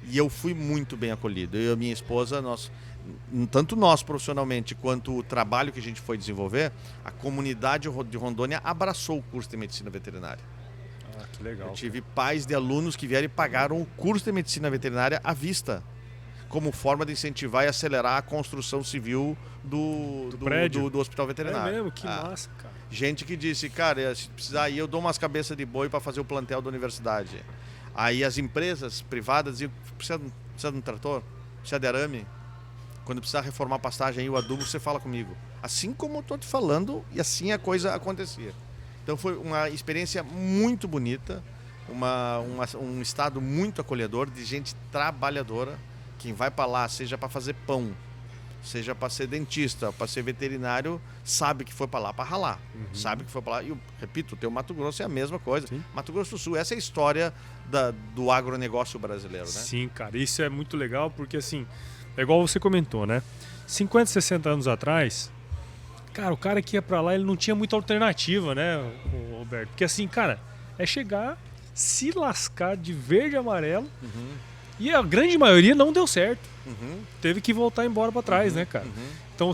Speaker 2: E eu fui muito bem acolhido. Eu e a minha esposa, tanto nós profissionalmente, quanto o trabalho que a gente foi desenvolver, a comunidade de Rondônia abraçou o curso de medicina veterinária.
Speaker 1: Ah, que legal.
Speaker 2: Eu tive pais de alunos que vieram e pagaram o curso de medicina veterinária à vista, como forma de incentivar e acelerar a construção civil do hospital veterinário.
Speaker 1: É mesmo? Que massa, cara.
Speaker 2: Gente que disse, cara, se precisar ir, eu dou umas cabeças de boi para fazer o plantel da universidade. Aí as empresas privadas diziam, precisa de um trator, precisa de arame. Quando precisar reformar a pastagem aí, o adubo, você fala comigo. Assim como eu estou te falando, e assim a coisa acontecia. Então foi uma experiência muito bonita, um estado muito acolhedor, de gente trabalhadora. Quem vai para lá, seja para fazer pão, seja para ser dentista, para ser veterinário, sabe que foi para lá para ralar. Sabe que foi para lá. E eu repito, o teu Mato Grosso é a mesma coisa.
Speaker 1: Sim.
Speaker 2: Mato Grosso do Sul, essa é a história do agronegócio brasileiro, né?
Speaker 1: Sim, cara, isso é muito legal porque assim, é igual você comentou, né? 50, 60 anos atrás, cara, o cara que ia pra lá, ele não tinha muita alternativa, né, o Roberto? Porque assim, cara, é chegar, se lascar de verde e amarelo, e a grande maioria não deu certo. Teve que voltar embora pra trás, né, cara? Então,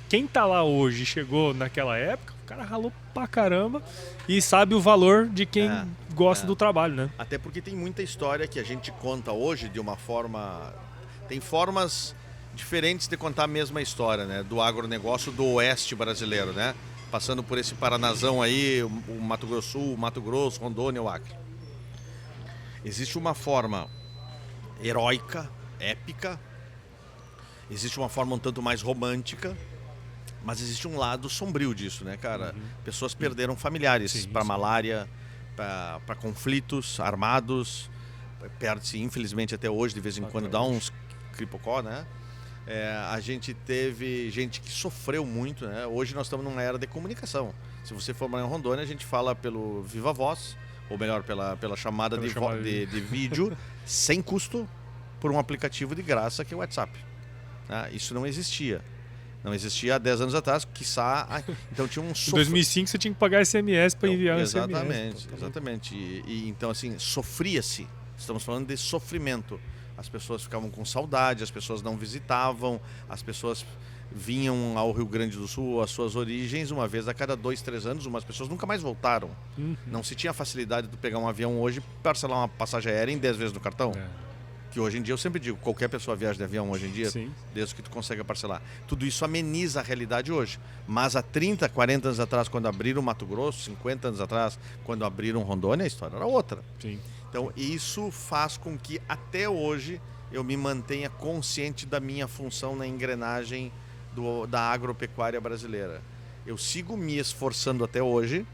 Speaker 1: quem tá lá hoje, chegou naquela época, o cara ralou pra caramba e sabe o valor de quem gosta do trabalho, né?
Speaker 2: Até porque tem muita história que a gente conta hoje de uma forma... Tem formas diferentes de contar a mesma história, né? Do agronegócio do oeste brasileiro, né? Passando por esse Paranazão aí, o Mato Grosso Sul, o Mato Grosso, Rondônia, o Acre. Existe uma forma heróica, épica, existe uma forma um tanto mais romântica, mas existe um lado sombrio disso, né, cara? Pessoas perderam familiares para malária, para conflitos armados, perde-se, infelizmente, até hoje, de vez em quando, dá uns cripocó, né? A gente teve gente que sofreu muito, né? Hoje nós estamos numa era de comunicação. Se você for morar em Rondônia, a gente fala pelo Viva Voz, ou melhor, pela chamada de vídeo, sem custo, por um aplicativo de graça que é o WhatsApp. Isso não existia. Não existia há 10 anos atrás, quiçá... Então tinha um...
Speaker 1: Em 2005 você tinha que pagar SMS para enviar um
Speaker 2: SMS. Exatamente. E então, assim, sofria-se. Estamos falando de sofrimento. As pessoas ficavam com saudade, as pessoas não visitavam, as pessoas vinham ao Rio Grande do Sul, às suas origens, uma vez a cada 2, 3 anos, umas pessoas nunca mais voltaram. Não se tinha a facilidade de pegar um avião hoje e parcelar uma passagem aérea em 10 vezes no cartão. Que hoje em dia, eu sempre digo, qualquer pessoa viaja de avião hoje em dia, desde que tu consiga parcelar. Tudo isso ameniza a realidade hoje. Mas há 30, 40 anos atrás, quando abriram Mato Grosso, 50 anos atrás, quando abriram Rondônia, a história era outra. Então, isso faz com que, até hoje, eu me mantenha consciente da minha função na engrenagem da agropecuária brasileira. Eu sigo me esforçando até hoje,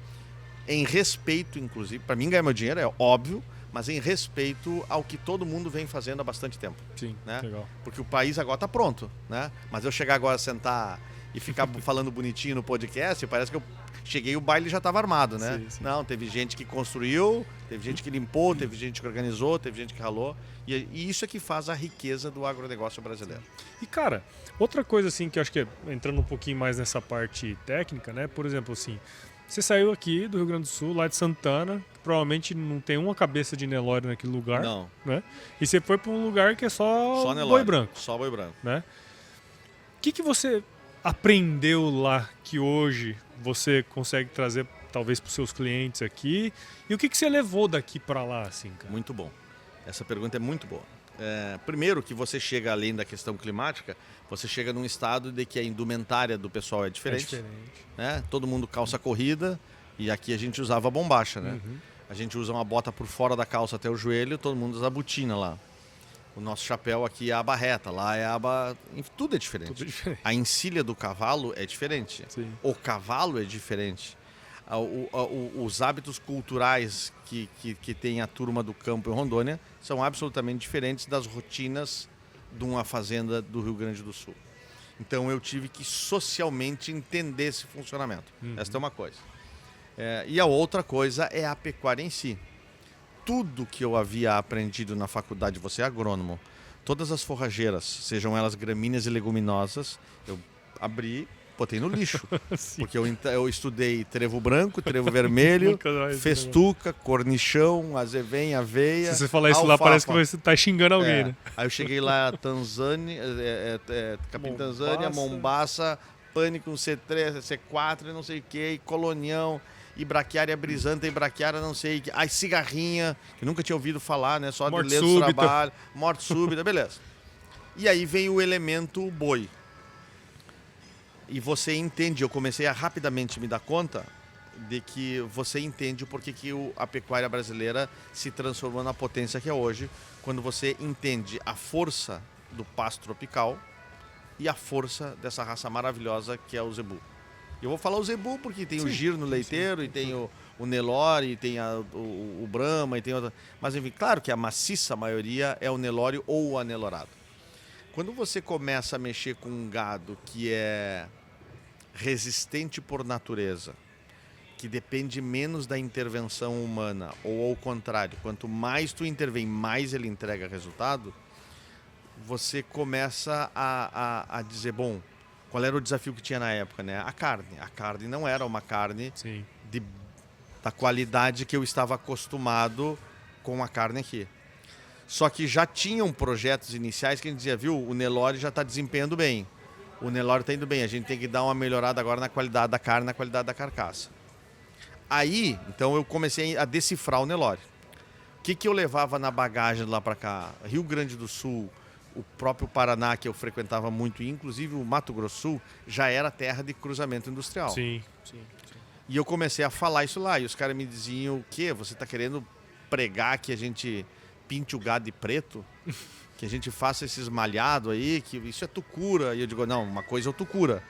Speaker 2: em respeito, inclusive, para mim ganhar meu dinheiro é óbvio, mas em respeito ao que todo mundo vem fazendo há bastante tempo. Né?
Speaker 1: Legal.
Speaker 2: Porque o país agora está pronto, né? Mas eu chegar agora a sentar e ficar falando bonitinho no podcast, parece que eu cheguei e o baile já estava armado, né? Não, teve gente que construiu, teve gente que limpou, teve gente que organizou, teve gente que ralou. E isso é que faz a riqueza do agronegócio brasileiro.
Speaker 1: E, cara, outra coisa assim que eu acho que entrando um pouquinho mais nessa parte técnica, né? Por exemplo, assim, você saiu aqui do Rio Grande do Sul, lá de Santana, que provavelmente não tem uma cabeça de Nelore naquele lugar.
Speaker 2: Não.
Speaker 1: Né? E você foi para um lugar que é só
Speaker 2: Nelore,
Speaker 1: boi branco.
Speaker 2: Só boi branco.
Speaker 1: Né? O que você aprendeu lá que hoje você consegue trazer talvez para os seus clientes aqui? E o que você levou daqui para lá, assim, cara?
Speaker 2: Muito bom. Essa pergunta é muito boa. Primeiro que você chega além da questão climática, você chega num estado de que a indumentária do pessoal é diferente. Né? Todo mundo calça corrida e aqui a gente usava bombacha, né? A gente usa uma bota por fora da calça até o joelho, todo mundo usa a botina lá. O nosso chapéu aqui é a aba reta, lá é a aba... Tudo é diferente. A encilha do cavalo é diferente. O cavalo é diferente. Os hábitos culturais que tem a turma do campo em Rondônia são absolutamente diferentes das rotinas de uma fazenda do Rio Grande do Sul. Então eu tive que socialmente entender esse funcionamento. Essa é uma coisa. E a outra coisa é a pecuária em si. Tudo que eu havia aprendido na faculdade, você é agrônomo, todas as forrageiras, sejam elas gramíneas e leguminosas, eu abri, botei no lixo. Porque eu estudei trevo branco, trevo vermelho, festuca, cornichão, azevém, aveia.
Speaker 1: Se você falar isso alfafa. Lá, parece que você está xingando alguém, né?
Speaker 2: Aí eu cheguei lá, Tanzânia, Capim Tanzânia, Mombaça, Pânico, C3, C4, não sei o que, e Colonião, e braquiária brisanta, e braquiária não sei o que, aí cigarrinha, que nunca tinha ouvido falar, né? Só de ler do trabalho, morte súbita, beleza. E aí vem o elemento boi. E você entende, eu comecei a rapidamente me dar conta, de que você entende o porquê que a pecuária brasileira se transformou na potência que é hoje, quando você entende a força do pasto tropical e a força dessa raça maravilhosa que é o Zebu. Eu vou falar o Zebu porque tem o Gir no leiteiro, e tem o Nelore, e tem o Brahma, e tem outra. Mas enfim, claro que a maciça maioria é o Nelore ou o anelorado. Quando você começa a mexer com um gado que é resistente por natureza, que depende menos da intervenção humana, ou ao contrário, quanto mais tu intervém, mais ele entrega resultado, você começa a dizer, bom, qual era o desafio que tinha na época, né? A carne. A carne não era uma carne da qualidade que eu estava acostumado com a carne aqui. Só que já tinham projetos iniciais que a gente dizia, viu, o Nelore já está desempenhando bem. O Nelore está indo bem, a gente tem que dar uma melhorada agora na qualidade da carne, na qualidade da carcaça. Aí, então eu comecei a decifrar o Nelore. O que eu levava na bagagem lá para cá? Rio Grande do Sul, o próprio Paraná, que eu frequentava muito, e inclusive o Mato Grosso do Sul, já era terra de cruzamento industrial.
Speaker 1: Sim.
Speaker 2: E eu comecei a falar isso lá, e os caras me diziam, o quê? Você está querendo pregar que a gente pinte o gado de preto? Que a gente faça esses malhados aí, que isso é tucura. E eu digo, não, uma coisa é o tucura,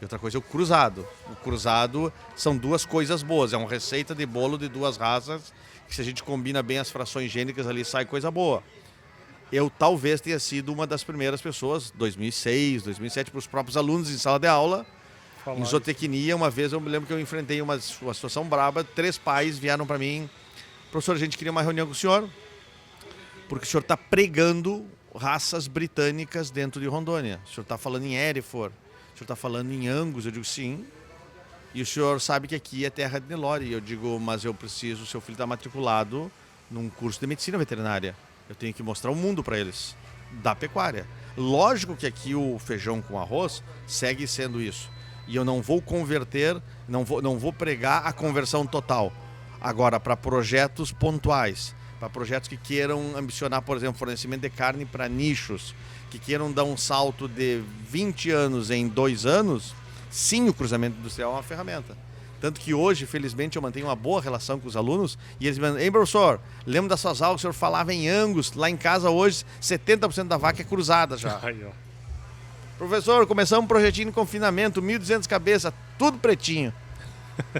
Speaker 2: e outra coisa é o cruzado. O cruzado são duas coisas boas, é uma receita de bolo de duas raças, que se a gente combina bem as frações gênicas ali, sai coisa boa. Eu talvez tenha sido uma das primeiras pessoas, 2006, 2007, para os próprios alunos em sala de aula, em zootecnia. Uma vez eu me lembro que eu enfrentei uma situação braba, 3 pais vieram para mim, professor, a gente queria uma reunião com o senhor, porque o senhor está pregando raças britânicas dentro de Rondônia. O senhor está falando em Hereford, o senhor está falando em Angus. Eu digo, sim. E o senhor sabe que aqui é terra de Nelore. Eu digo, mas eu preciso, o seu filho está matriculado num curso de medicina veterinária. Eu tenho que mostrar o mundo para eles, da pecuária. Lógico que aqui o feijão com arroz segue sendo isso. E eu não vou converter, não vou pregar a conversão total. Agora, para projetos pontuais, para projetos que queiram ambicionar, por exemplo, fornecimento de carne para nichos, que queiram dar um salto de 20 anos em 2 anos, sim, o cruzamento industrial é uma ferramenta. Tanto que hoje, felizmente, eu mantenho uma boa relação com os alunos e eles me mandam, ei, professor, lembro das suas aulas, o senhor falava em Angus, lá em casa hoje 70% da vaca é cruzada já.
Speaker 1: Aí, ó.
Speaker 2: Professor, começamos um projetinho de confinamento, 1.200 cabeças, tudo pretinho.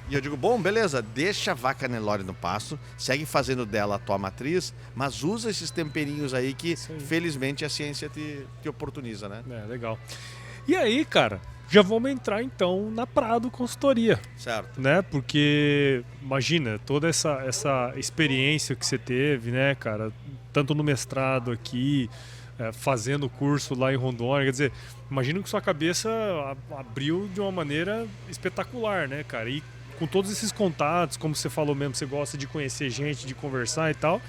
Speaker 2: E eu digo, bom, beleza, deixa a vaca Nelore no pasto, segue fazendo dela a tua matriz, mas usa esses temperinhos aí que, felizmente, a ciência te oportuniza, né?
Speaker 1: É, legal. E aí, cara, já vamos entrar, então, na Prado Consultoria.
Speaker 2: Certo.
Speaker 1: Né? Porque, imagina, toda essa experiência que você teve, né, cara, tanto no mestrado aqui, fazendo curso lá em Rondônia, quer dizer, imagino que sua cabeça abriu de uma maneira espetacular, né, cara? E com todos esses contatos, como você falou mesmo, você gosta de conhecer gente, de conversar e tal.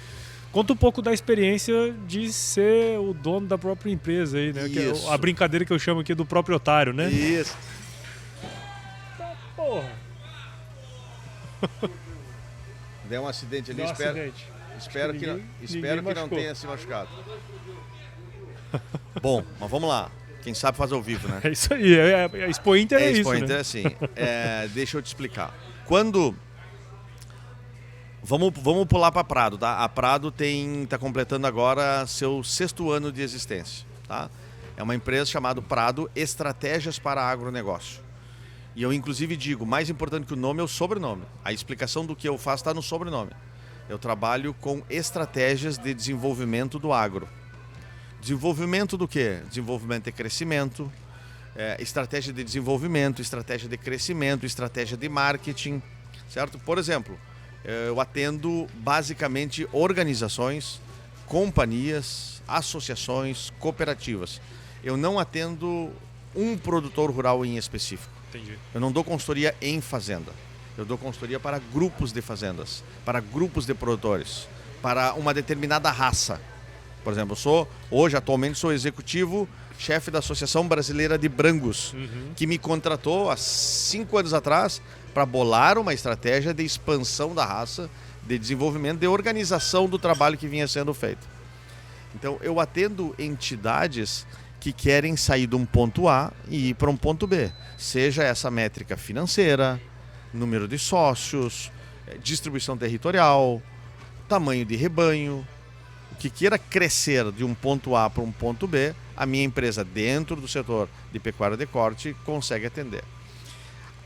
Speaker 1: Conta um pouco da experiência de ser o dono da própria empresa aí, né? Que é a brincadeira que eu chamo aqui do próprio otário, né?
Speaker 2: Isso.
Speaker 1: Tá, porra.
Speaker 2: Deu um acidente ali,
Speaker 1: Deu um
Speaker 2: espero
Speaker 1: acidente.
Speaker 2: que não tenha se machucado. Bom, mas vamos lá. Quem sabe faz ao vivo, né?
Speaker 1: É isso aí, a Expo Inter é isso,
Speaker 2: Expo Inter
Speaker 1: né?
Speaker 2: é assim. Deixa eu te explicar. Vamos pular para a Prado, tá? A Prado está completando agora seu 6º ano de existência, tá? É uma empresa chamada Prado Estratégias para Agronegócio. E eu, inclusive, digo, mais importante que o nome é o sobrenome. A explicação do que eu faço está no sobrenome. Eu trabalho com estratégias de desenvolvimento do agro. Desenvolvimento do quê? Desenvolvimento de crescimento, estratégia de desenvolvimento, estratégia de crescimento, estratégia de marketing, certo? Por exemplo, eu atendo basicamente organizações, companhias, associações, cooperativas. Eu não atendo um produtor rural em específico.
Speaker 1: Entendi.
Speaker 2: Eu não dou consultoria em fazenda. Eu dou consultoria para grupos de fazendas, para grupos de produtores, para uma determinada raça. Por exemplo, atualmente sou executivo, chefe da Associação Brasileira de Brangos, que me contratou há 5 anos atrás para bolar uma estratégia de expansão da raça, de desenvolvimento, de organização do trabalho que vinha sendo feito. Então, eu atendo entidades que querem sair de um ponto A e ir para um ponto B, seja essa métrica financeira, número de sócios, distribuição territorial, tamanho de rebanho. O que queira crescer de um ponto A para um ponto B, a minha empresa dentro do setor de pecuária de corte consegue atender.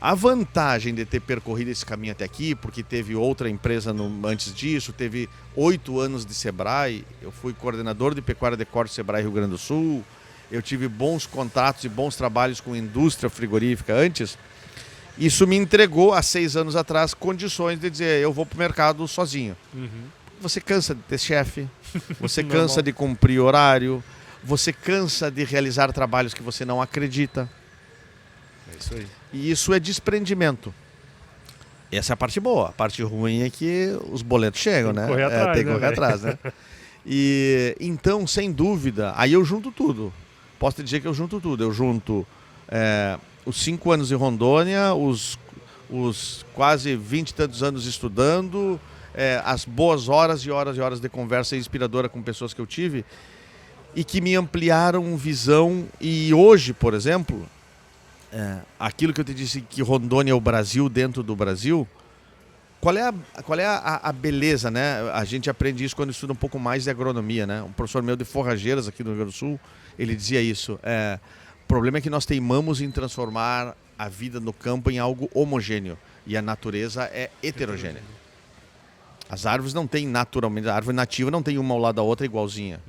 Speaker 2: A vantagem de ter percorrido esse caminho até aqui, porque teve outra empresa antes disso, teve 8 anos de Sebrae, eu fui coordenador de pecuária de corte Sebrae Rio Grande do Sul, eu tive bons contratos e bons trabalhos com indústria frigorífica antes, isso me entregou, há 6 anos atrás, condições de dizer, eu vou para o mercado sozinho. Você cansa de ter chefe, você cansa de cumprir horário, você cansa de realizar trabalhos que você não acredita.
Speaker 1: É isso aí.
Speaker 2: E isso é desprendimento. Essa é a parte boa. A parte ruim é que os boletos chegam, né?
Speaker 1: Correr atrás,
Speaker 2: tem que correr atrás, né? E então, sem dúvida, aí eu junto tudo. Posso te dizer que eu junto tudo. Eu junto os 5 anos em Rondônia, os quase 20 e tantos anos estudando, as boas horas e horas e horas de conversa inspiradora com pessoas que eu tive e que me ampliaram visão. E hoje, por exemplo, aquilo que eu te disse que Rondônia é o Brasil dentro do Brasil, qual é a beleza, né? A gente aprende isso quando estuda um pouco mais de agronomia, né? Um professor meu de Forrageiras aqui no Rio Grande do Sul, ele dizia isso. O problema é que nós teimamos em transformar a vida no campo em algo homogêneo e a natureza é heterogênea. As árvores não têm naturalmente, a árvore nativa não tem uma ao lado da outra igualzinha,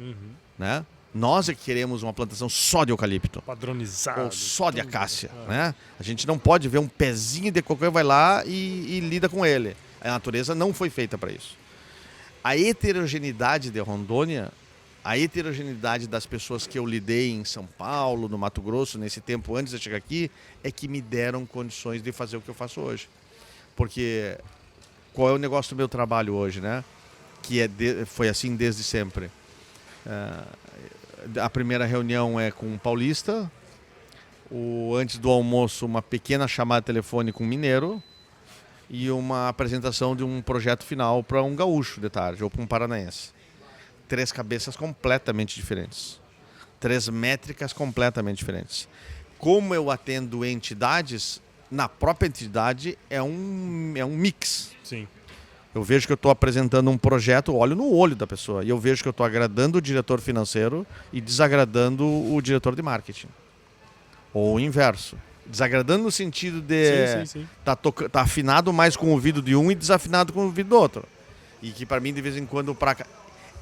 Speaker 2: né? Nós é que queremos uma plantação só de eucalipto.
Speaker 1: Padronizado.
Speaker 2: Ou só de acácia, né? A gente não pode ver um pezinho de coco e vai lá e lida com ele. A natureza não foi feita para isso. A heterogeneidade de Rondônia, a heterogeneidade das pessoas que eu lidei em São Paulo, no Mato Grosso, nesse tempo antes de chegar aqui, é que me deram condições de fazer o que eu faço hoje. Porque qual é o negócio do meu trabalho hoje, né? Que foi assim desde sempre. A primeira reunião é com um paulista, antes do almoço uma pequena chamada telefone com um mineiro e uma apresentação de um projeto final para um gaúcho de tarde ou para um paranaense. 3 cabeças completamente diferentes, 3 métricas completamente diferentes. Como eu atendo entidades, na própria entidade é um mix.
Speaker 1: Sim.
Speaker 2: Eu vejo que eu estou apresentando um projeto, olho no olho da pessoa, e eu vejo que eu estou agradando o diretor financeiro e desagradando o diretor de marketing. Ou o inverso. Desagradando no sentido de tá afinado mais com o ouvido de um e desafinado com o ouvido do outro. E que para mim, de vez em quando,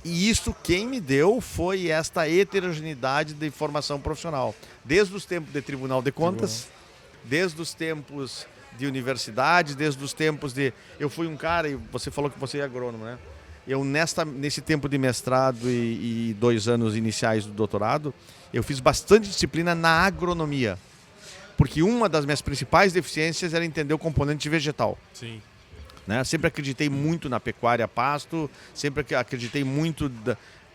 Speaker 2: E isso quem me deu foi esta heterogeneidade de formação profissional. Desde os tempos de Tribunal de Contas, desde os tempos de universidade, desde os tempos de... Eu fui um cara, e você falou que você é agrônomo, né? Eu, nesse tempo de mestrado e 2 anos iniciais do doutorado, eu fiz bastante disciplina na agronomia. Porque uma das minhas principais deficiências era entender o componente vegetal.
Speaker 1: Sim.
Speaker 2: Né? Sempre acreditei muito na pecuária a pasto, sempre acreditei muito...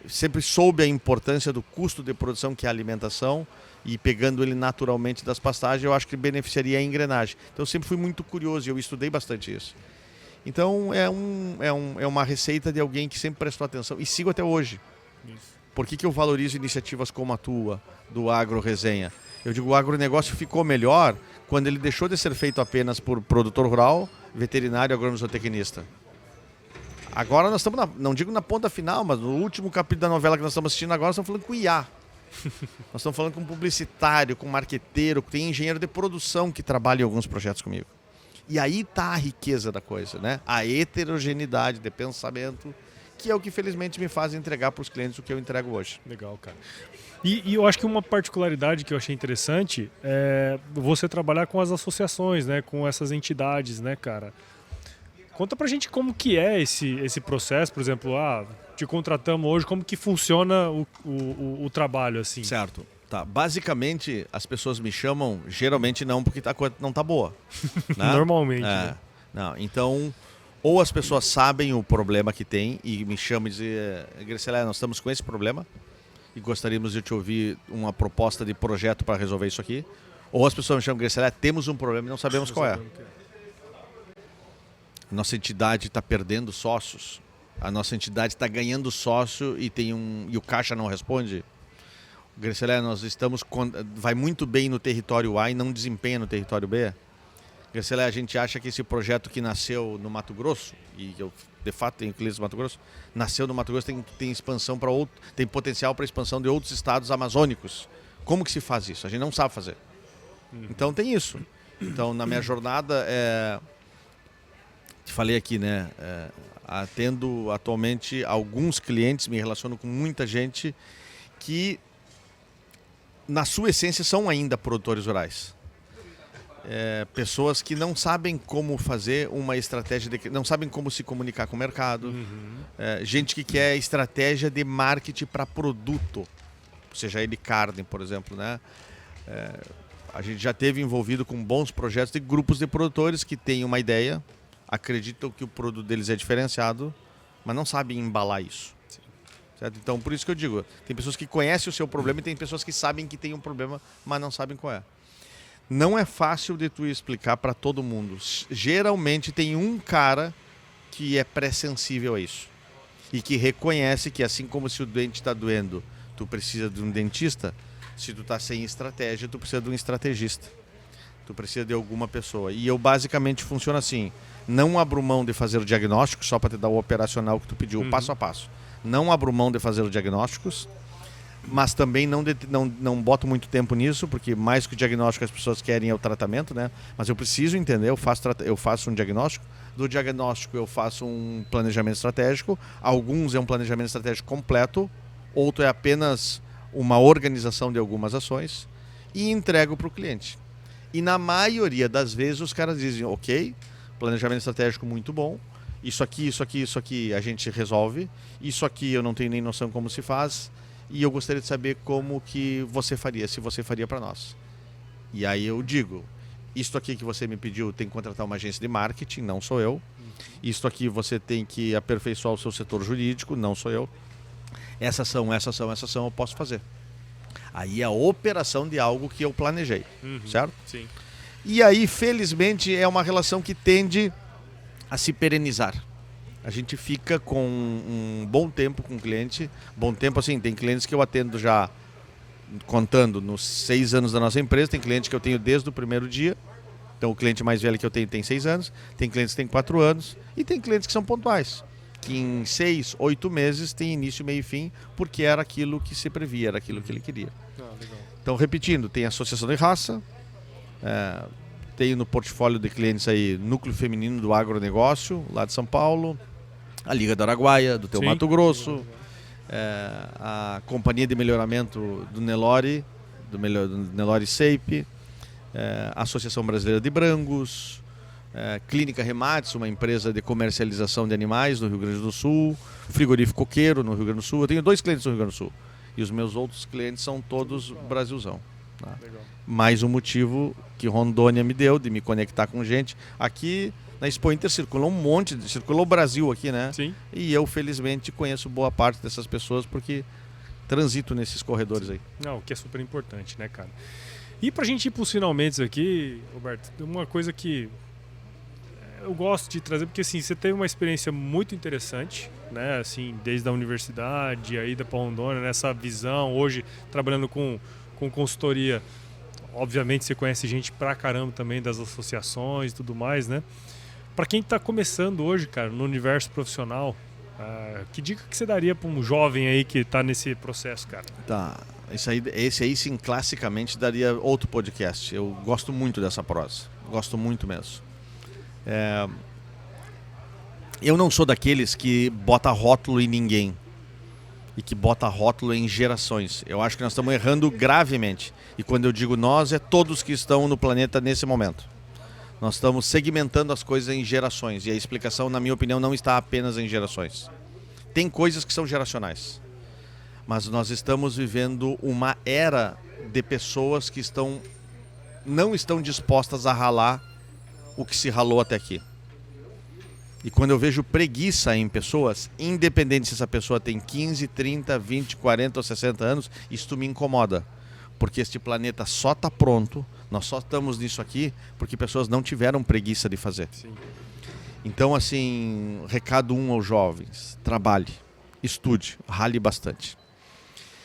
Speaker 2: Sempre soube a importância do custo de produção, que é a alimentação, e pegando ele naturalmente das pastagens, eu acho que beneficiaria a engrenagem. Então eu sempre fui muito curioso e eu estudei bastante isso. Então é uma receita de alguém que sempre prestou atenção e sigo até hoje. Isso. Por que eu valorizo iniciativas como a tua, do Agro Resenha? Eu digo, o agronegócio ficou melhor quando ele deixou de ser feito apenas por produtor rural, veterinário e agrônomo-zootecnista. Agora nós estamos, não digo na ponta final, mas no último capítulo da novela que nós estamos assistindo agora, nós estamos falando com IA. Nós estamos falando com um publicitário, com um marqueteiro, tem engenheiro de produção que trabalha em alguns projetos comigo. E aí está a riqueza da coisa, né? A heterogeneidade de pensamento, que é o que felizmente me faz entregar para os clientes o que eu entrego hoje.
Speaker 1: Legal, cara. E eu acho que uma particularidade que eu achei interessante é você trabalhar com as associações, né? Com essas entidades, né, cara? Conta pra gente como que é esse processo, por exemplo, te contratamos hoje, como que funciona o trabalho, assim?
Speaker 2: Certo. Tá. Basicamente, as pessoas me chamam, geralmente não, porque a coisa não tá boa. Né?
Speaker 1: Normalmente. Né?
Speaker 2: Não, então, ou as pessoas sabem o problema que tem e me chamam e dizem, Graciela, nós estamos com esse problema e gostaríamos de te ouvir uma proposta de projeto para resolver isso aqui. Ou as pessoas me chamam, Graciela, temos um problema e não sabemos qual é. Nossa entidade está perdendo sócios, a nossa entidade está ganhando sócio e o caixa não responde. Graciela, nós vai muito bem no território A e não desempenha no território B. Gercelé, a gente acha que esse projeto que nasceu no Mato Grosso, e eu de fato tenho clientes do Mato Grosso, nasceu no Mato Grosso, tem expansão para outro, tem potencial para expansão de outros estados amazônicos. Como que se faz isso? A gente não sabe fazer. Então tem isso. Então na minha jornada, te falei aqui, né? Atendo atualmente alguns clientes, me relaciono com muita gente que na sua essência são ainda produtores rurais. Pessoas que não sabem como fazer uma estratégia, não sabem como se comunicar com o mercado. Gente que quer estratégia de marketing para produto, seja ele carne, por exemplo, né? A gente já teve envolvido com bons projetos de grupos de produtores que têm uma ideia, acreditam que o produto deles é diferenciado, mas não sabem embalar isso. Certo? Então, por isso que eu digo, tem pessoas que conhecem o seu problema e tem pessoas que sabem que tem um problema, mas não sabem qual é. Não é fácil de tu explicar para todo mundo. Geralmente tem um cara que é pré-sensível a isso e que reconhece que assim como se o dente está doendo, tu precisa de um dentista, se tu está sem estratégia, tu precisa de um estrategista. Tu precisa de alguma pessoa. E eu basicamente funciono assim, não abro mão de fazer o diagnóstico só para te dar o operacional que tu pediu, o passo a passo. Não abro mão de fazer os diagnósticos, mas também não boto muito tempo nisso, porque mais que o diagnóstico as pessoas querem é o tratamento, né? Mas eu preciso entender, eu faço um diagnóstico, do diagnóstico eu faço um planejamento estratégico, alguns é um planejamento estratégico completo, outro é apenas uma organização de algumas ações e entrego para o cliente. E na maioria das vezes os caras dizem, ok, planejamento estratégico muito bom, isso aqui a gente resolve, isso aqui eu não tenho nem noção como se faz, e eu gostaria de saber como que você faria, se você faria para nós. E aí eu digo, isto aqui que você me pediu tem que contratar uma agência de marketing, não sou eu. Isto aqui você tem que aperfeiçoar o seu setor jurídico, não sou eu. Essa ação eu posso fazer. Aí é a operação de algo que eu planejei, certo?
Speaker 1: Sim.
Speaker 2: E aí, felizmente, é uma relação que tende a se perenizar. A gente fica com um bom tempo com o cliente. Bom tempo, assim, tem clientes que eu atendo já, contando nos 6 anos da nossa empresa, tem cliente que eu tenho desde o primeiro dia. Então, o cliente mais velho que eu tenho tem 6 anos, tem clientes que têm 4 anos e tem clientes que são pontuais, que em 6, 8 meses tem início, meio e fim, porque era aquilo que se previa, era aquilo que ele queria.
Speaker 1: Legal.
Speaker 2: Então, repetindo, tem a Associação de Raça, tenho no portfólio de clientes aí Núcleo Feminino do Agronegócio, lá de São Paulo, a Liga do Araguaia, do teu
Speaker 1: Sim.
Speaker 2: Mato Grosso, a Companhia de Melhoramento do Nelore, do Nelore Seipe, a Associação Brasileira de Brangos, Clínica Remates, uma empresa de comercialização de animais no Rio Grande do Sul, Frigorífico Coqueiro no Rio Grande do Sul. Eu tenho 2 clientes no Rio Grande do Sul e os meus outros clientes são todos Brasilzão. Tá? Mais um motivo que Rondônia me deu de me conectar com gente. Aqui na Expo Inter circulou circulou o Brasil aqui, né?
Speaker 1: Sim.
Speaker 2: E eu, felizmente, conheço boa parte dessas pessoas porque transito nesses corredores aí.
Speaker 1: Não, o que é super importante, né, cara? E pra gente ir pros finalmente aqui, Roberto, uma coisa que eu gosto de trazer, porque assim, você teve uma experiência muito interessante, né? Assim, desde a universidade, a ida pra Rondônia, nessa visão, hoje trabalhando com consultoria. Obviamente você conhece gente pra caramba também das associações e tudo mais, né? Pra quem tá começando hoje, cara, no universo profissional, que dica que você daria pra um jovem aí que tá nesse processo, cara?
Speaker 2: Tá, esse aí sim, classicamente daria outro podcast. Eu gosto muito dessa prosa, gosto muito mesmo. Eu não sou daqueles que bota rótulo em ninguém e que bota rótulo em gerações. Eu acho que nós estamos errando gravemente. E quando eu digo nós, é todos que estão no planeta nesse momento. Nós estamos segmentando as coisas em gerações. E a explicação, na minha opinião, não está apenas em gerações. Tem coisas que são geracionais. Mas nós estamos vivendo uma era de pessoas que não estão dispostas a ralar o que se ralou até aqui. E quando eu vejo preguiça em pessoas, independente se essa pessoa tem 15, 30, 20, 40 ou 60 anos, isso me incomoda. Porque este planeta só está pronto, nós só estamos nisso aqui porque pessoas não tiveram preguiça de fazer.
Speaker 1: Sim.
Speaker 2: Então, assim, recado 1 aos jovens: trabalhe, estude, rale bastante.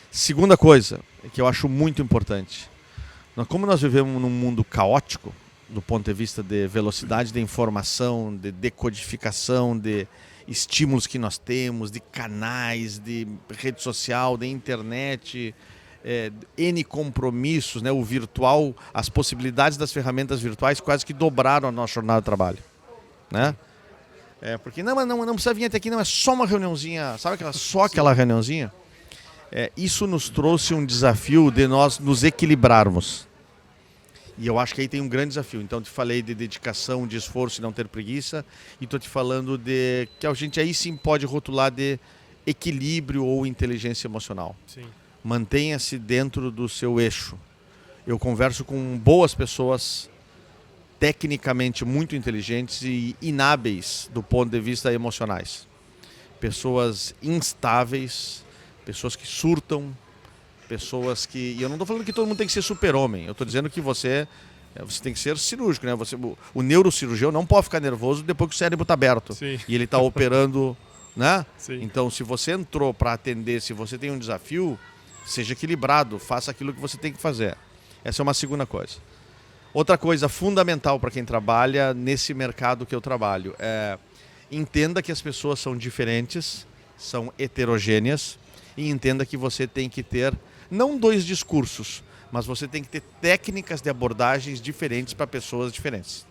Speaker 2: Segunda coisa, que eu acho muito importante: como nós vivemos num mundo caótico, do ponto de vista de velocidade de informação, de decodificação, de estímulos que nós temos, de canais, de rede social, de internet, N compromissos, né? O virtual, as possibilidades das ferramentas virtuais quase que dobraram a nossa jornada de trabalho, né? Porque não precisa vir até aqui, não, é só uma reuniãozinha, sabe só aquela reuniãozinha? Isso nos trouxe um desafio de nós nos equilibrarmos. E eu acho que aí tem um grande desafio. Então, eu te falei de dedicação, de esforço e não ter preguiça. E estou te falando de que a gente aí sim pode rotular de equilíbrio ou inteligência emocional.
Speaker 1: Sim.
Speaker 2: Mantenha-se dentro do seu eixo. Eu converso com boas pessoas, tecnicamente muito inteligentes e inábeis do ponto de vista emocionais. Pessoas instáveis, pessoas que surtam, pessoas que... E eu não estou falando que todo mundo tem que ser super-homem. Eu estou dizendo que você tem que ser cirúrgico, né? O neurocirurgião não pode ficar nervoso depois que o cérebro está aberto.
Speaker 1: Sim.
Speaker 2: E ele está operando, né?
Speaker 1: Sim.
Speaker 2: Então, se você entrou para atender, se você tem um desafio, seja equilibrado, faça aquilo que você tem que fazer. Essa é uma segunda coisa. Outra coisa fundamental para quem trabalha nesse mercado que eu trabalho entenda que as pessoas são diferentes, são heterogêneas, e entenda que você tem que ter não 2 discursos, mas você tem que ter técnicas de abordagens diferentes para pessoas diferentes.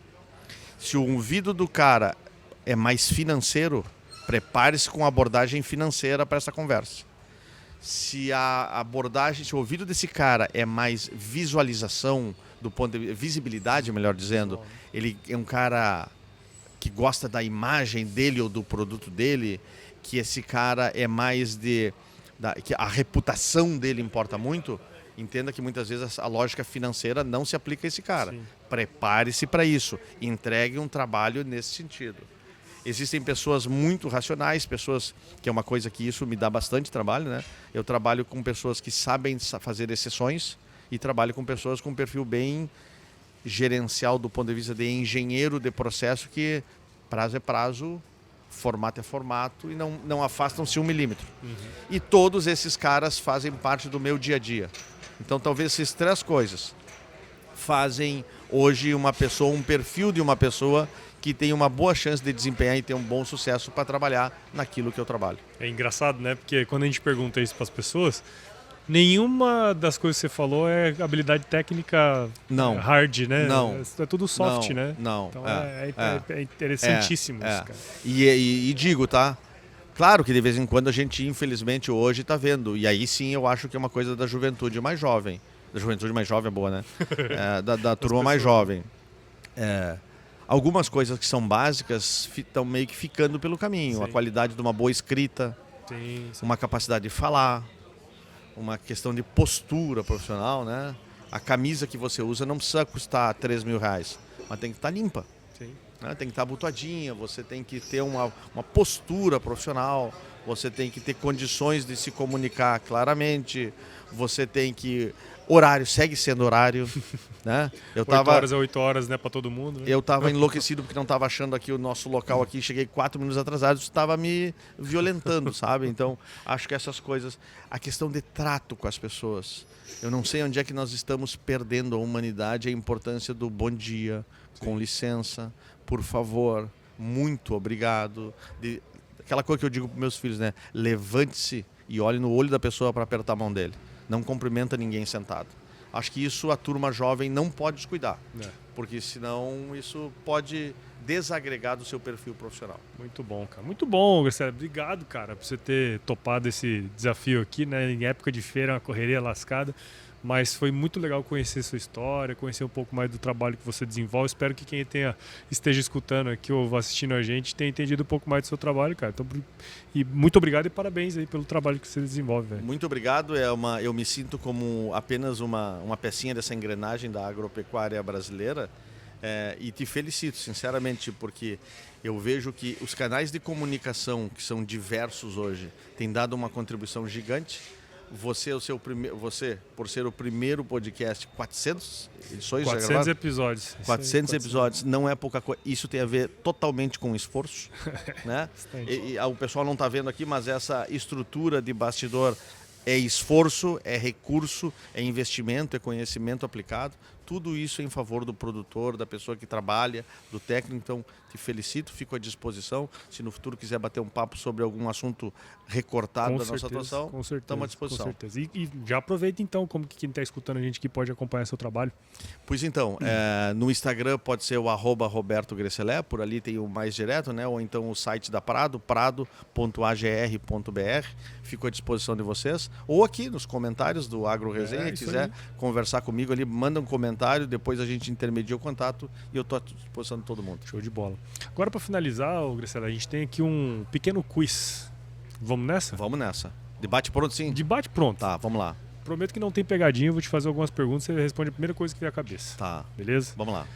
Speaker 2: Se o ouvido do cara é mais financeiro, prepare-se com abordagem financeira para essa conversa. Se se o ouvido desse cara é mais visualização, do ponto de visibilidade, melhor dizendo, ele é um cara que gosta da imagem dele ou do produto dele, que esse cara é mais que a reputação dele importa muito, entenda que muitas vezes a lógica financeira não se aplica a esse cara. Sim. Prepare-se para isso, entregue um trabalho nesse sentido. Existem pessoas muito racionais, pessoas que é uma coisa que isso me dá bastante trabalho, né? Eu trabalho com pessoas que sabem fazer exceções e trabalho com pessoas com um perfil bem gerencial do ponto de vista de engenheiro de processo, que prazo é prazo, formato é formato e não afastam-se 1 milímetro. Uhum. E todos esses caras fazem parte do meu dia a dia. Então talvez essas 3 coisas fazem hoje um perfil de uma pessoa que tem uma boa chance de desempenhar e ter um bom sucesso para trabalhar naquilo que eu trabalho. É
Speaker 1: engraçado, né? Porque quando a gente pergunta isso para as pessoas, nenhuma das coisas que você falou é habilidade técnica hard, né?
Speaker 2: Não.
Speaker 1: É tudo soft, né?
Speaker 2: Não.
Speaker 1: Então é interessantíssimo isso, cara.
Speaker 2: E digo, tá? Claro que de vez em quando a gente, infelizmente, hoje está vendo. E aí sim eu acho que é uma coisa da juventude mais jovem. Da juventude mais jovem é boa, né? Da turma mais jovem. Algumas coisas que são básicas estão meio que ficando pelo caminho. Sim. A qualidade de uma boa escrita, sim. Uma capacidade de falar, uma questão de postura profissional, né? A camisa que você usa não precisa custar R$3.000, mas tem que estar limpa. Sim. Né? Tem que estar abotoadinha, você tem que ter uma postura profissional, você tem que ter condições de se comunicar claramente, você tem que... Horário, segue sendo horário, né?
Speaker 1: 8 horas é 8 horas, né, para todo mundo. Né?
Speaker 2: Eu estava enlouquecido porque não estava achando aqui o nosso local aqui, cheguei 4 minutos atrasado, isso estava me violentando, sabe? Então, acho que essas coisas, a questão de trato com as pessoas, eu não sei onde é que nós estamos perdendo a humanidade, a importância do bom dia, com licença, por favor, muito obrigado. Aquela coisa que eu digo para meus filhos, né? Levante-se e olhe no olho da pessoa para apertar a mão dele. Não cumprimenta ninguém sentado. Acho que isso a turma jovem não pode descuidar, porque senão isso pode desagregar do seu perfil profissional.
Speaker 1: Muito bom, cara. Muito bom, Graciela. Obrigado, cara, por você ter topado esse desafio aqui, né? Em época de feira, uma correria lascada. Mas foi muito legal conhecer sua história, conhecer um pouco mais do trabalho que você desenvolve. Espero que quem esteja escutando aqui ou assistindo a gente tenha entendido um pouco mais do seu trabalho, cara. Então, e muito obrigado e parabéns aí pelo trabalho que você desenvolve, velho.
Speaker 2: Muito obrigado. Eu me sinto como apenas uma pecinha dessa engrenagem da agropecuária brasileira. E te felicito, sinceramente, porque eu vejo que os canais de comunicação, que são diversos hoje, têm dado uma contribuição gigante. Você, por ser o primeiro podcast, 400 edições?
Speaker 1: 400 episódios.
Speaker 2: 400 episódios, não é pouca coisa. Isso tem a ver totalmente com esforço. Né? O pessoal não está vendo aqui, mas essa estrutura de bastidor é esforço, é recurso, é investimento, é conhecimento aplicado. tudo isso em favor do produtor, da pessoa que trabalha, do técnico. Então, te felicito, fico à disposição. Se no futuro quiser bater um papo sobre algum assunto recortado da nossa atuação, estamos à disposição.
Speaker 1: Com certeza. E já aproveita então, como que quem está escutando a gente aqui pode acompanhar seu trabalho.
Speaker 2: Pois então, no Instagram pode ser o @Roberto Gresselé, por ali tem o mais direto, né? Ou então o site da Prado, prado.agr.br. Fico à disposição de vocês. Ou aqui nos comentários do Agro Resenha, quiser conversar comigo ali, manda um comentário, depois a gente intermedia o contato e eu estou à disposição de todo mundo.
Speaker 1: Show de bola. Agora, para finalizar, Gresselé, a gente tem aqui um pequeno quiz. Vamos nessa?
Speaker 2: Vamos nessa. Debate pronto, sim?
Speaker 1: Debate pronto.
Speaker 2: Tá, vamos lá.
Speaker 1: Prometo que não tem pegadinha, eu vou te fazer algumas perguntas e você responde a primeira coisa que vier à cabeça.
Speaker 2: Tá.
Speaker 1: Beleza?
Speaker 2: Vamos lá.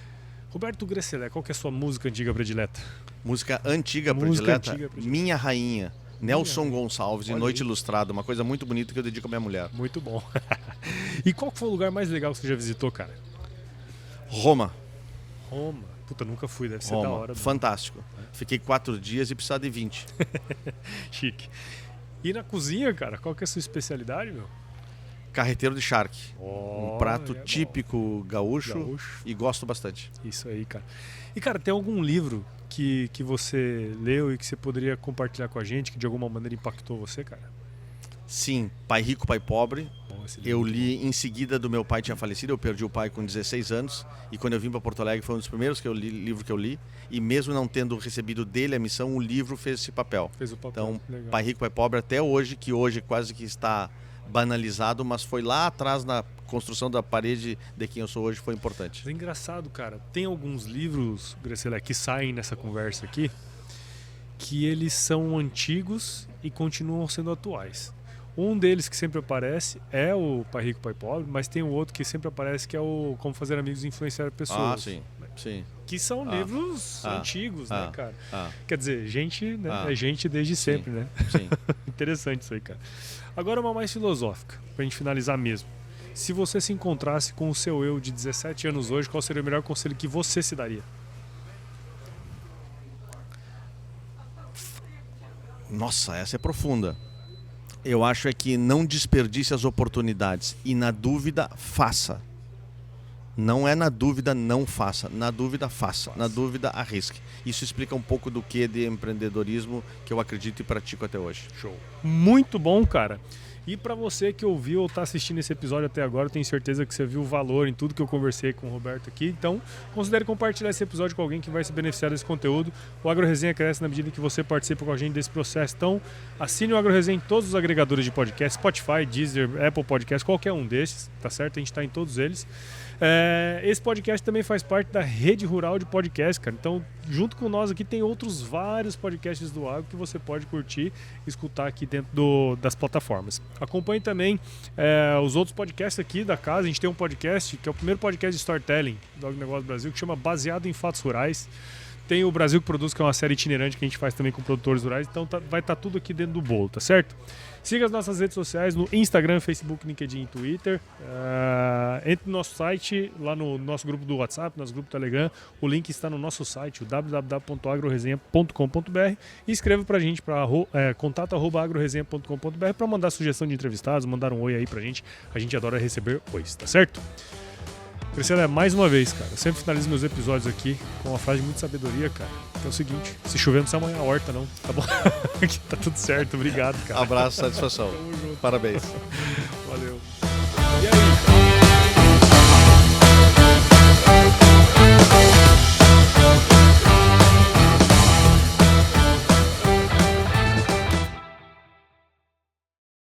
Speaker 1: Roberto Gresselé, qual que é a sua música antiga predileta?
Speaker 2: Música antiga predileta? Minha Rainha. Nelson Gonçalves, de Noite Ilustrada. Uma coisa muito bonita que eu dedico à minha mulher.
Speaker 1: Muito bom. E qual que foi o lugar mais legal que você já visitou, cara?
Speaker 2: Roma.
Speaker 1: Roma. Puta, nunca fui, deve ser
Speaker 2: Roma.
Speaker 1: Da hora.
Speaker 2: Fantástico. Fiquei 4 dias e precisava de 20.
Speaker 1: Chique. E na cozinha, cara, qual que é a sua especialidade, meu?
Speaker 2: Carreteiro de charque. Um prato típico gaúcho e gosto bastante.
Speaker 1: Isso aí, cara. E, cara, tem algum livro que você leu e que você poderia compartilhar com a gente, que de alguma maneira impactou você, cara?
Speaker 2: Sim, Pai Rico, Pai Pobre.
Speaker 1: Bom,
Speaker 2: eu li em seguida do meu pai tinha falecido, eu perdi o pai com 16 anos e quando eu vim para Porto Alegre foi um dos primeiros livros que eu li e mesmo não tendo recebido dele a missão, o livro fez esse papel.
Speaker 1: Fez o papel.
Speaker 2: Então,
Speaker 1: legal.
Speaker 2: Pai Rico, Pai Pobre até hoje, que hoje quase que está banalizado, mas foi lá atrás na construção da parede de quem eu sou hoje, foi importante.
Speaker 1: É engraçado, cara. Tem alguns livros, Gresselé, que saem nessa conversa aqui, que eles são antigos e continuam sendo atuais. Um deles que sempre aparece é o Pai Rico, Pai Pobre, mas tem um outro que sempre aparece que é o Como Fazer Amigos e Influenciar Pessoas.
Speaker 2: Sim.
Speaker 1: Que são livros antigos, né, cara? Quer dizer, gente, né? É gente desde sempre, né?
Speaker 2: Sim.
Speaker 1: Interessante isso aí, cara. Agora uma mais filosófica, pra gente finalizar mesmo. Se você se encontrasse com o seu eu de 17 anos hoje, qual seria o melhor conselho que você se daria?
Speaker 2: Nossa, essa é profunda. Eu acho que não desperdice as oportunidades e na dúvida, faça. Não é na dúvida, não faça. Na dúvida, faça. Na dúvida, arrisque. Isso explica um pouco do que de empreendedorismo que eu acredito e pratico até hoje.
Speaker 1: Show. Muito bom, cara. E para você que ouviu ou está assistindo esse episódio até agora, eu tenho certeza que você viu o valor em tudo que eu conversei com o Roberto aqui. Então, considere compartilhar esse episódio com alguém que vai se beneficiar desse conteúdo. O Agro Resenha cresce na medida que você participa com a gente desse processo. Então, assine o Agro Resenha em todos os agregadores de podcast, Spotify, Deezer, Apple Podcast, qualquer um desses, tá certo? A gente está em todos eles. Esse podcast também faz parte da rede rural de podcast, cara. Então, junto com nós aqui tem outros vários podcasts do agro que você pode curtir e escutar aqui dentro das plataformas. Acompanhe também os outros podcasts aqui da casa. A gente tem um podcast que é o primeiro podcast de storytelling do Agronegócio Brasil, que chama Baseado em Fatos Rurais. Tem o Brasil que Produz, que é uma série itinerante que a gente faz também com produtores rurais. Então vai estar tudo aqui dentro do bolo, tá certo? Siga as nossas redes sociais no Instagram, Facebook, LinkedIn e Twitter. Entre no nosso site, lá no nosso grupo do WhatsApp, nosso grupo do Telegram. O link está no nosso site, o www.agroresenha.com.br. E escreva pra gente para contato@agroresenha.com.br para mandar sugestão de entrevistados, mandar um oi aí pra gente. A gente adora receber ois, tá certo? Gresselé, mais uma vez, cara, eu sempre finalizo meus episódios aqui com uma frase de muita sabedoria, cara. Que é o seguinte: se chover não precisa molhar a horta, não. Tá bom? Tá tudo certo, obrigado, cara.
Speaker 2: Abraço, satisfação. Parabéns.